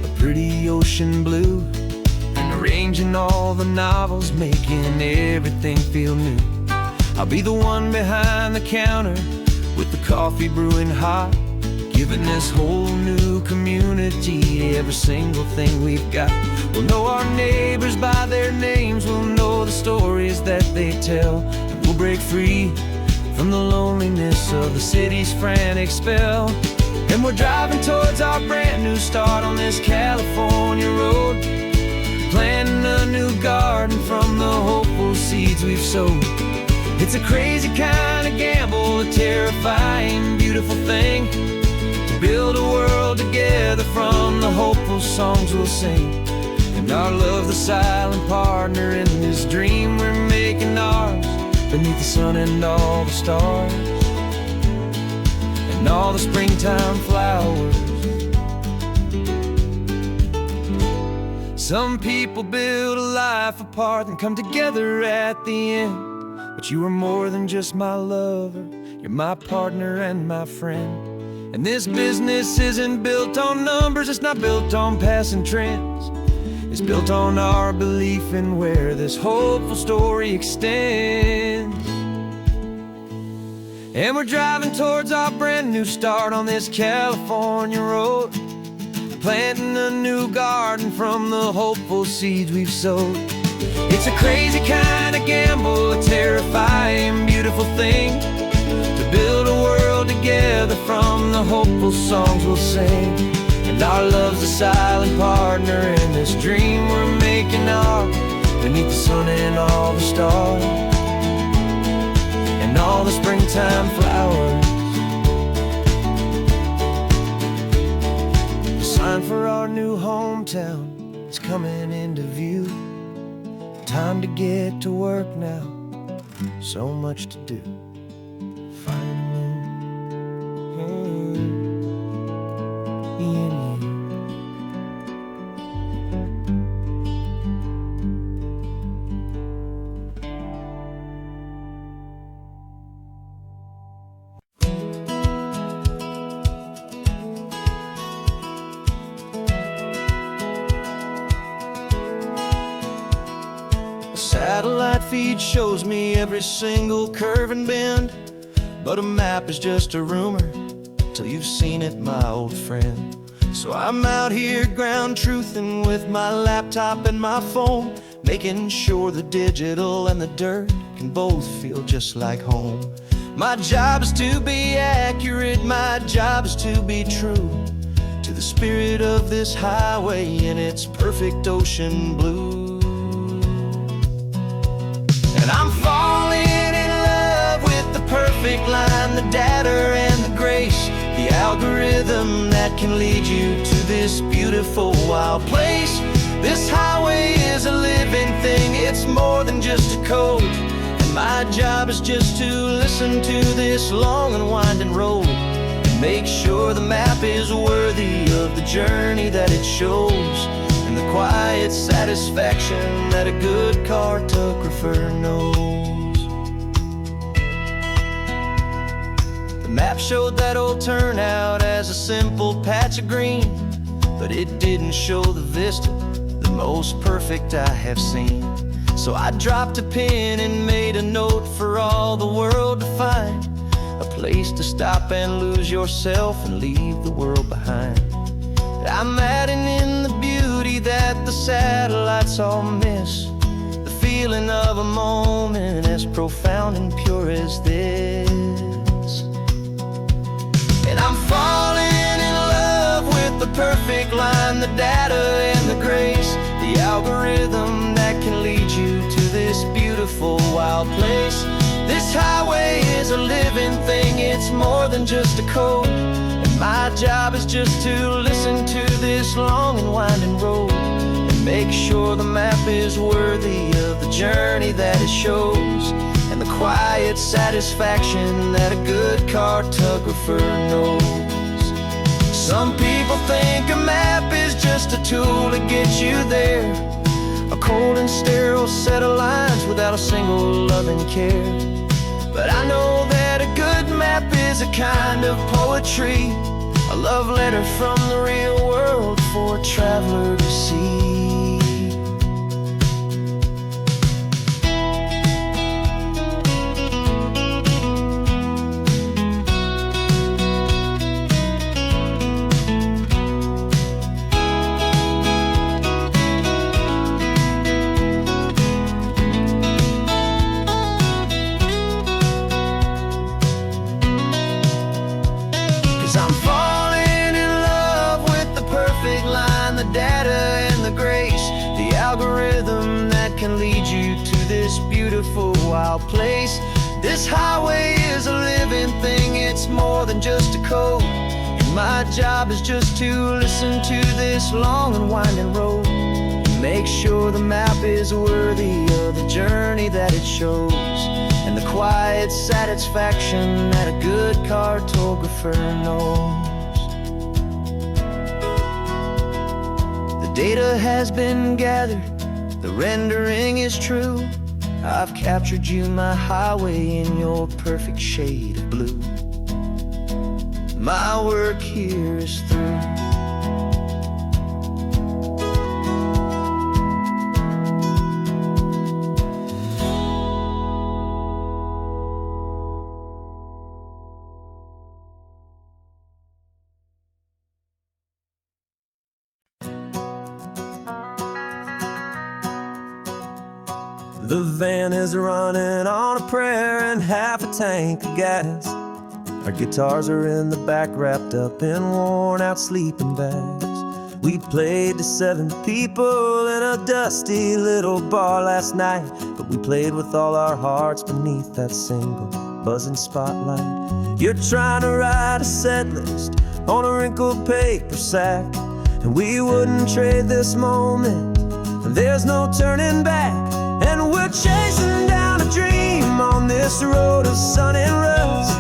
a pretty ocean blue, and arranging all the novels, making everything feel new. I'll be the one behind the counter with the coffee brewing hot, giving this whole new community every single thing we've got. We'll know our neighbors by their names, we'll know the stories that they tell, and we'll break free from the loneliness of the city's frantic spell. And we're driving towards our brand new start on this California road, planting a new garden from the hopeful seeds we've sowed. It's a crazy kind of gamble, a terrifying, beautiful thing, to build a world together from the hopeful songs we'll sing. And our love, the silent partner in this dream we're making ours, beneath the sun and all the stars, and all the springtime flowers. Some people build a life apart and come together at the end, but you are more than just my lover, you're my partner and my friend. And this business isn't built on numbers, it's not built on passing trends. It's built on our belief in where this hopeful story extends. And we're driving towards our brand new start on this California road, planting a new garden from the hopeful seeds we've sowed. It's a crazy kind of gamble, a terrifying, beautiful thing, to build a world together from the hopeful songs we'll sing. And our love's a silent partner in this dream we're making ours, beneath the sun and all the stars, and all the springtime flowers. The sign for our new hometown is coming into view. Time to get to work now, so much to do. Satellite feed shows me every single curve and bend, but a map is just a rumor till you've seen it, my old friend. So I'm out here ground truthing with my laptop and my phone, making sure the digital and the dirt can both feel just like home. My job is to be accurate, my job is to be true to the spirit of this highway in its perfect ocean blue. And I'm falling in love with the perfect line, the data and the grace, the algorithm that can lead you to this beautiful wild place. This highway is a living thing, it's more than just a code. And my job is just to listen to this long and winding road, and make sure the map is worthy of the journey that it shows, and the quiet satisfaction that a good cartographer knows. The map showed that old turnout as a simple patch of green, but it didn't show the vista, the most perfect I have seen. So I dropped a pin and made a note for all the world to find, a place to stop and lose yourself and leave the world behind. I'm adding in the beauty that the satellites all miss, the feeling of a moment as profound and pure as this. And I'm falling in love with the perfect line, the data and the grace, the algorithm that can lead you to this beautiful wild place. This highway is a living thing, it's more than just a code. My job is just to listen to this long and winding road, and make sure the map is worthy of the journey that it shows, and the quiet satisfaction that a good cartographer knows. Some people think a map is just a tool to get you there, a cold and sterile set of lines without a single loving care. But I know that a good map is a kind of poetry, a love letter from the real world for a traveler to see. I'm falling in love with the perfect line, the data and the grace, the algorithm that can lead you to this beautiful beautiful, wild place. This highway is a living thing, it's more than just a code. And my job is just to listen to this long and winding road, and make sure the map is worthy of the journey that it shows, and the quiet satisfaction that a good cartographer knows. The data has been gathered, the rendering is true. I've captured you, my highway, in your perfect shade of blue. My work here is through. The van is running on a prayer and half a tank of gas. Our guitars are in the back, wrapped up in worn-out sleeping bags. We played to 7 people in a dusty little bar last night, but we played with all our hearts beneath that single buzzing spotlight. You're trying to write a set list on a wrinkled paper sack, and we wouldn't trade this moment. There's no turning back. And we're chasing down a dream on this road of sun and rust,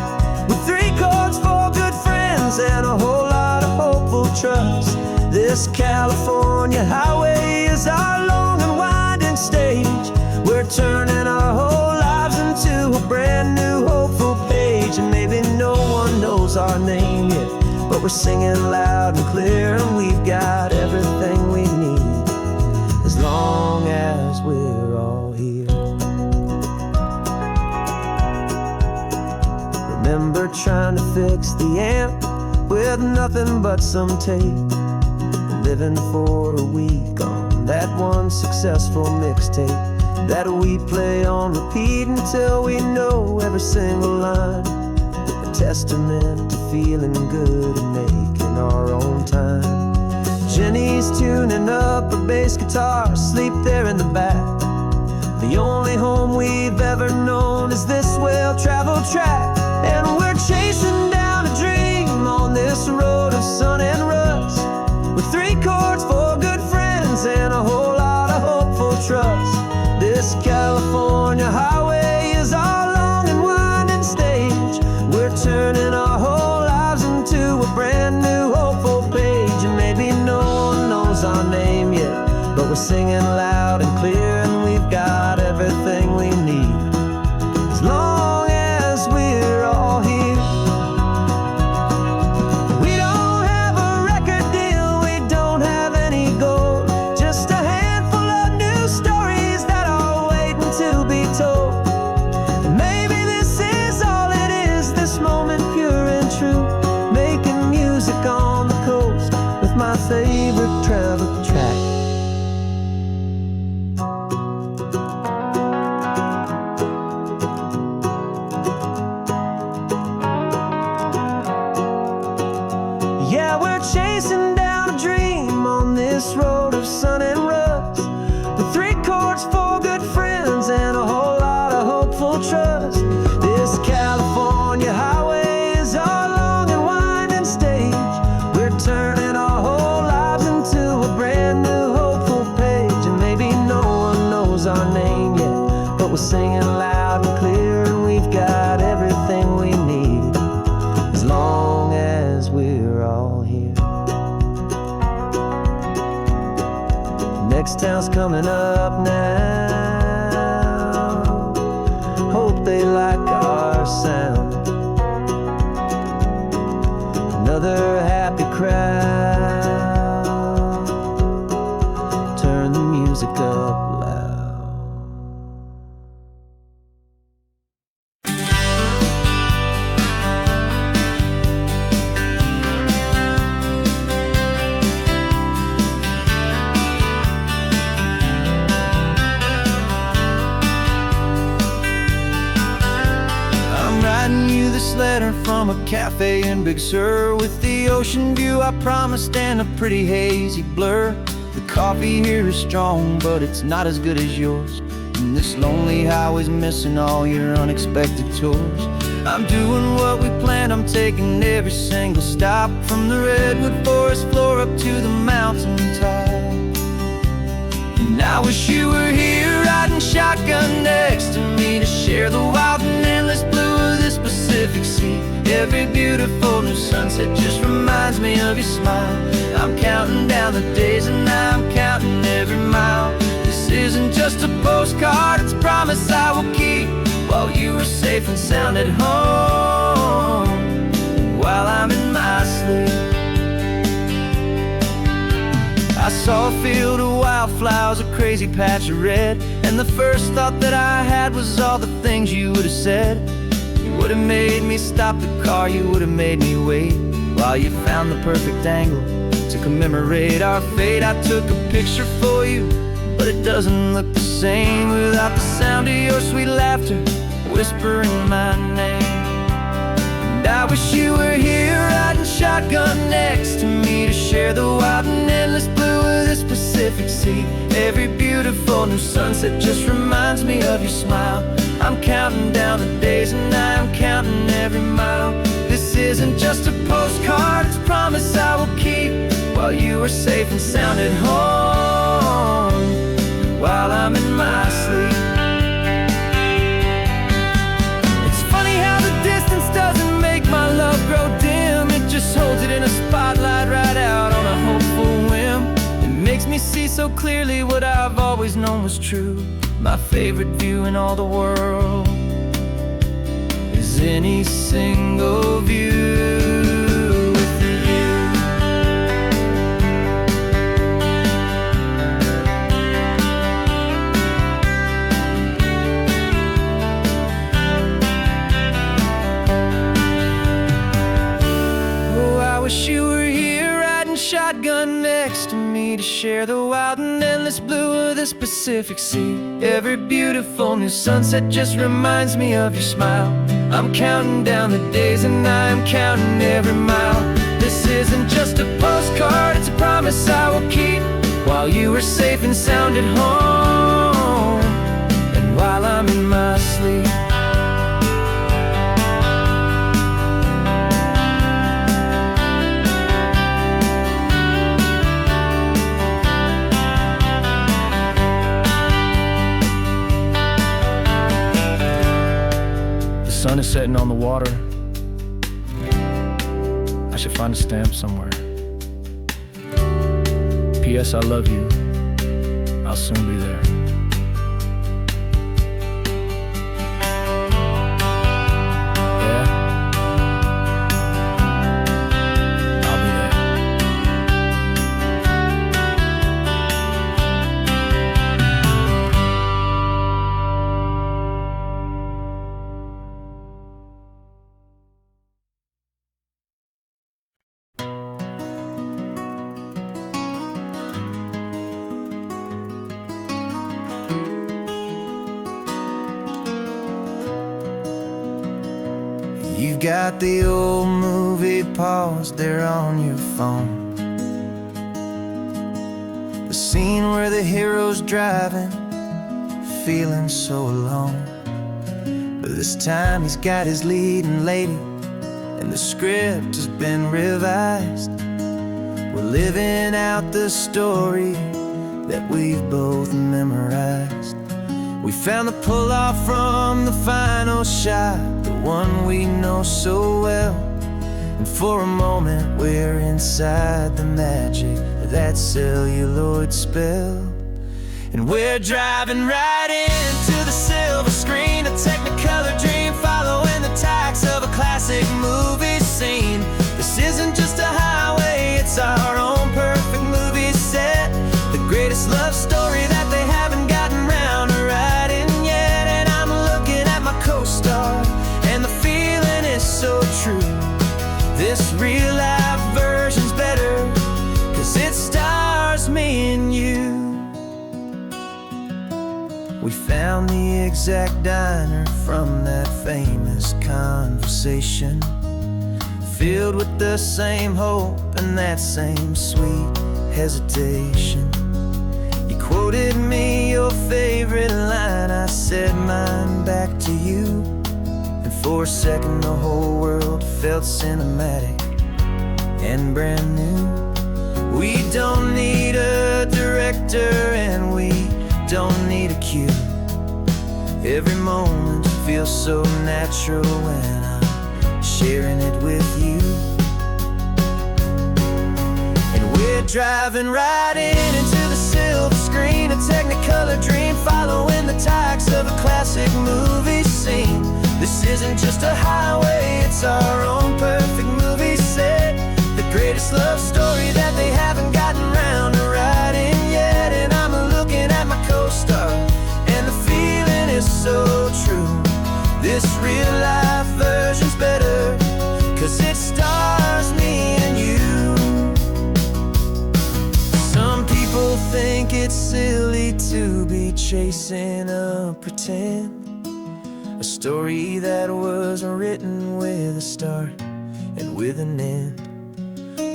with 3 chords, 4 good friends, and a whole lot of hopeful trust. This California highway is our long and winding stage. We're turning our whole lives into a brand new hopeful page. And maybe no one knows our name yet, but we're singing loud and clear, and we've got everything we need, as long as we're all here. Remember trying to fix the amp with nothing but some tape, living for a week on that one successful mixtape that we play on repeat until we know every single line. A testament to feeling good and making our own time. Jenny's tuning up her bass guitar, asleep there in the back. The only home we've ever known is this well-traveled track. And we're chasing down a dream on this road of sun and rust, with 3 chords, 4 good friends, and a whole lot of hopeful trust. This California highway is our long and winding stage. We're turning our whole lives into a brand new hopeful page. And maybe no one knows our name yet, but we're singing loud and clear, and we've got everything we need, as long as we're all here. We don't have a record deal, we don't have any gold, just a handful of new stories that are waiting to be told. And maybe this is all it is, this moment pure and true, making music on the coast with my favorite travel track. Yeah, we're chasing down a dream on this road of sun and rust, with 3 chords, 4 good friends, and a whole lot of hopeful trust. This California highway is our long and winding stage. We're turning our whole lives into a brand new hopeful page. And maybe no one knows our name yet, but we're singing loud and clear, and we've got everything we need, as long as we're all here. Next town's coming up now, hope they like our sound. Another happy crowd, turn the music up loud. Writing you this letter from a cafe in Big Sur, with the ocean view I promised and a pretty hazy blur. The coffee here is strong, but it's not as good as yours. And this this lonely highway's missing all your unexpected tours. I'm doing what we planned, I'm taking every single stop, from the redwood forest floor up to the mountain top. And I wish you were here riding shotgun next to me, to share the wild and endless blue of this Pacific Sea. Every beautiful new sunset just reminds me of your smile. I'm counting down the days and I'm counting every mile. This isn't just a postcard, it's a promise I will keep, while you are safe and sound at home, while I'm in my sleep. I saw a field of wildflowers, a crazy patch of red, and the first thought that I had was all the things you would have said. You would have made me stop the car, you would have made me wait, while you found the perfect angle to commemorate our fate. I took a picture for you, but it doesn't look the same without the sound of your sweet laughter whispering my name. And I wish you were here riding shotgun next to me, to share the wild and endless blue of this Pacific Sea. Every beautiful new sunset just reminds me of your smile. I'm counting down the days and I'm counting every mile. This isn't just a postcard, it's a promise I will keep, while you are safe and sound at home, while I'm in my sleep. It's funny how the distance doesn't make my love grow dim. It just holds it in a spotlight right out on a hopeful whim. It makes me see so clearly what I've always known was true. My favorite view in all the world is any single view. I wish you were here riding shotgun next to me, to share the wild and endless blue of this Pacific Sea. Every beautiful new sunset just reminds me of your smile. I'm counting down the days and I'm counting every mile. This isn't just a postcard, it's a promise I will keep, while you are safe and sound at home, and while I'm in my sleep. The sun is setting on the water. I should find a stamp somewhere. P.S. I love you. I'll soon be there. Yeah? I'll be there. You've got the old movie paused there on your phone, the scene where the hero's driving, feeling so alone. But this time he's got his leading lady, and the script has been revised. We're living out the story that we've both memorized. We found the pull-off from the final shot, the one we know so well. And for a moment we're inside the magic of that celluloid spell. And we're driving right into the silver screen, a Technicolor dream, following the tacks of a classic movie scene. This isn't just a highway, it's our own perfect movie set, the greatest love story that they haven't gotten round to writing yet. And I'm looking at my co-star, and the feeling is so true. This real life version's better, 'cause it stars me and you. We found the exact diner from that famous conversation, filled with the same hope and that same sweet hesitation. You quoted me your favorite line, I For a second the whole world felt cinematic and brand new. We don't need a director and we don't need a cue. Every moment feels so natural when I'm sharing it with you. And we're driving right into the silver screen, a Technicolor dream, following the tacks of a classic movie scene. This isn't just a highway, it's our own perfect movie set. The greatest love story that they haven't gotten round to writing yet. And I'm looking at my co-star, and the feeling is so true. This real life version's better, 'cause it stars me and you. Some people think it's silly to be chasing a pretend, a story that was written with a start and with an end.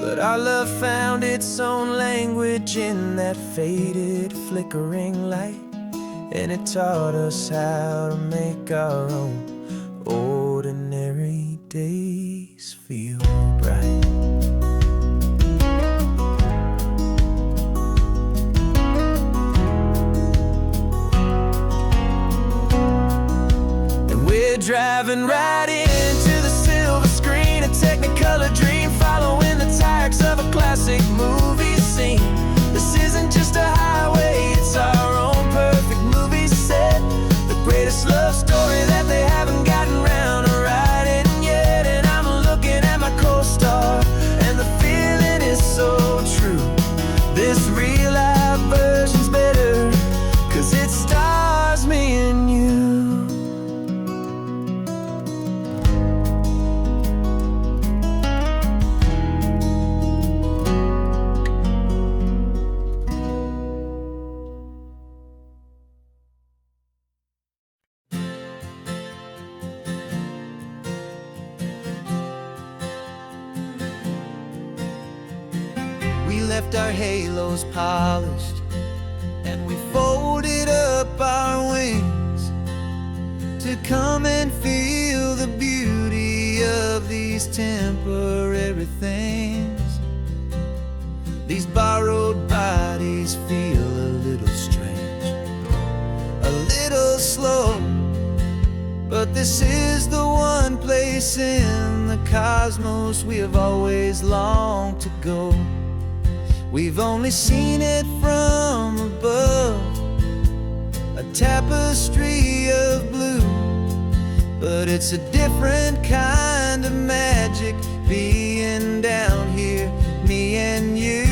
But our love found its own language in that faded, flickering light, and it taught us how to make our own ordinary days feel bright. And we're driving right into the silver screen, a Technicolor dream, following the tacks of a classic movie scene. This isn't just a highway, it's our own perfect movie set. The greatest love story that they haven't gotten round to writing yet. And I'm looking at my co-star, and the feeling is so true. This real life version's better, 'cause it stars me and you. We left our halos polished, and we folded up our wings to come and feel the beauty of these temporary things. These borrowed bodies feel a little strange, a little slow, but this is the one place in the cosmos we have always longed to go. We've only seen it from above, a tapestry of blue, but it's a different kind of magic being down here, me and you.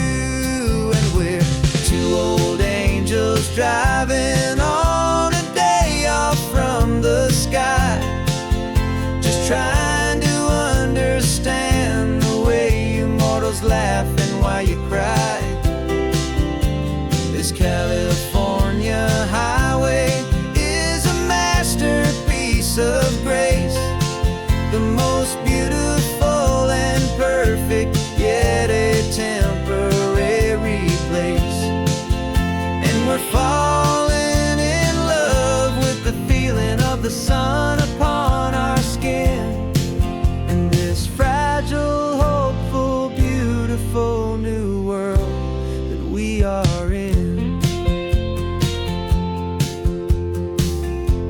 And we're two old angels driving on a day off from the sky, just trying to understand the way you mortals laugh and why you cry. This California highway is a masterpiece of grace, the most beautiful and perfect, yet a temporary place. And we're falling in love with the feeling of the sun upon our skin, in this fragile, hopeful, beautiful new world that we are in.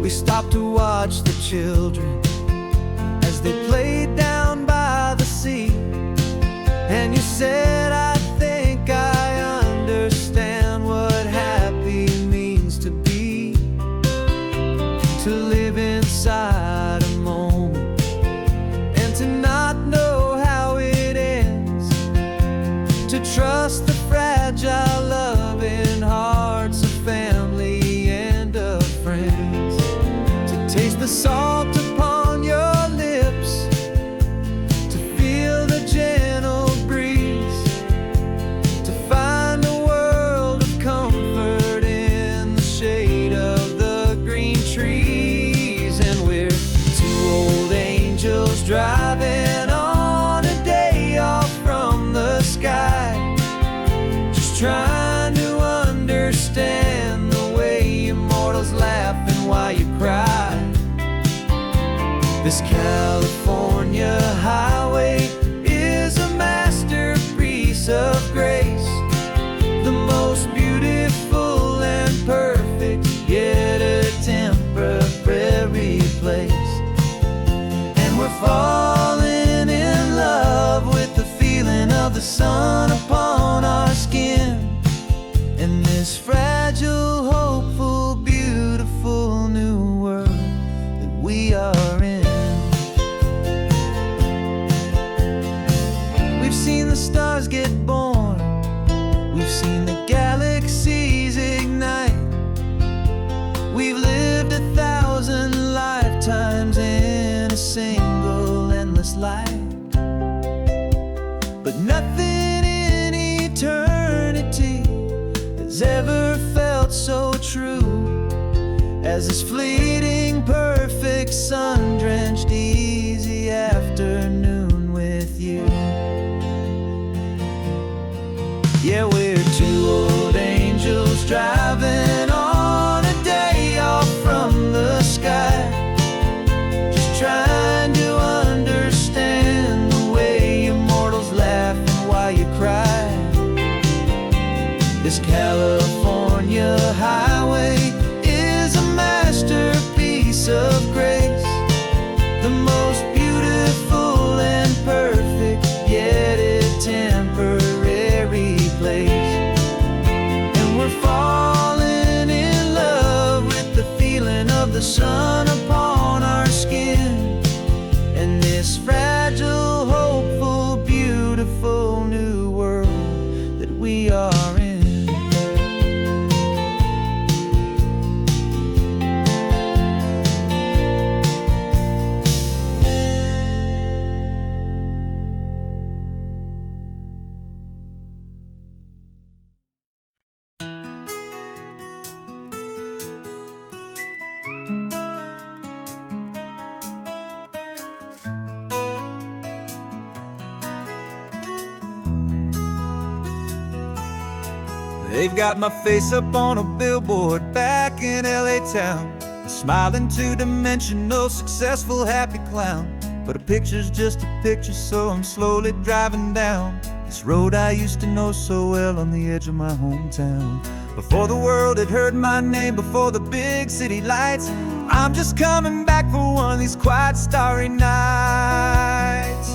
We stopped to watch the children as they played down by the sea, and you said, I think I understand what happy means to be, to live inside a moment and to not know how it ends, to trust the fragile loving hearts of family and of friends, to taste the salt upon your lips, to feel the gentle breeze This California highway is a masterpiece of grace, the most beautiful and perfect, yet a temporary place. And we're falling in love with the feeling of the sun upon our skin, in this fragile, hopeful, beautiful new world that we are in. We've seen the stars get born, we've seen the galaxies ignite, we've lived 1,000 lifetimes in a single endless life. But nothing in eternity has ever felt so true as this fleeting, perfect, sun-drenched, easy afternoon with you. Yeah, we're two old angels driving on a day off from the sky, just trying to understand the way you mortals laugh and why you cry. This California highway is a masterpiece of grace, the most beautiful and perfect, yet a temporary place. And we're falling in love with the feeling of the sun upon our skin, and this fragile, hopeful, beautiful new world that we are in. They've got my face up on a billboard back in LA town, a smiling two-dimensional, successful, happy clown. But a picture's just a picture, so I'm slowly driving down this road I used to know so well on the edge of my hometown. Before the world had heard my name, before the big city lights, I'm just coming back for one of these quiet, starry nights.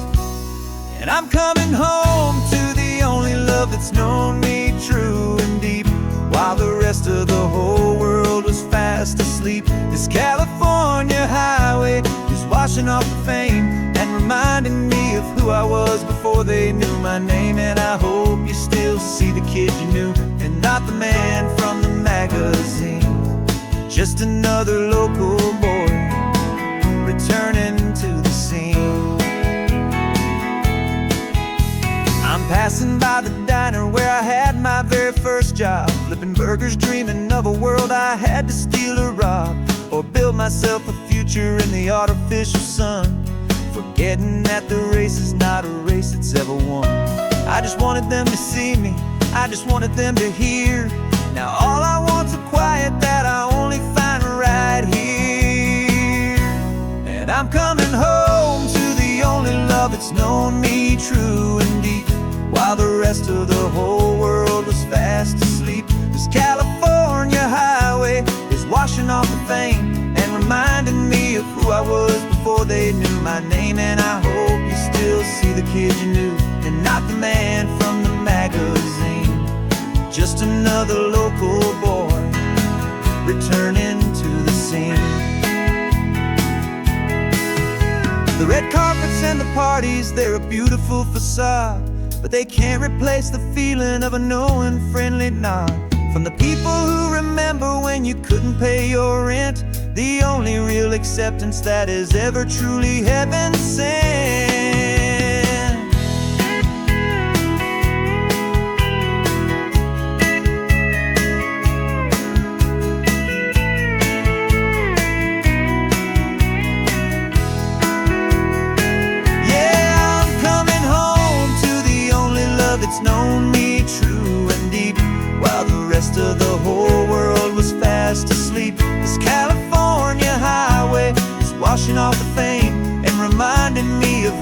And I'm coming home to the only love that's known me true and deep, while the rest of the whole world was fast asleep. This California highway is washing off the fame and reminding me of who I was before they knew my name. And I hope you still see the kid you knew, and not the man from the magazine, just another local boy returning to the scene. I'm passing by the diner where I had my very first job, flipping burgers, dreaming of a world I had to steal or rob, or build myself a future in the artificial sun, forgetting that the race is not a race that's ever won. I just wanted them to see me, I just wanted them to hear. Now all I want's a quiet that I only find right here. And I'm coming home to the only love that's known me true and deep, while the rest of the whole world was fast asleep. This California highway is washing off the fame and reminding me of who I was before they knew my name. And I hope you still see the kid you knew, and not the man from the magazine, just another local boy returning to the scene. The red carpets and the parties, they're a beautiful facade, but they can't replace the feeling of a knowing, friendly nod from the people who remember when you couldn't pay your rent, the only real acceptance that is ever truly heaven sent. It's known me true and deep, while the rest of the whole world was fast asleep. This California highway is washing off the fame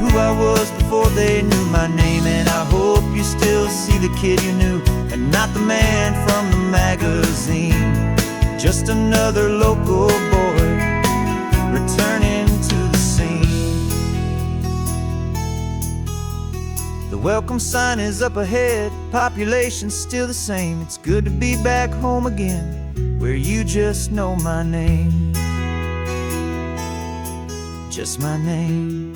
who I was before they knew my name. And I hope you still see the kid you knew, and not the man from the magazine. Just another local boy returning to the scene. The welcome sign is up ahead, population's still the same. It's good to be back home again, where you just know my name. Just my name.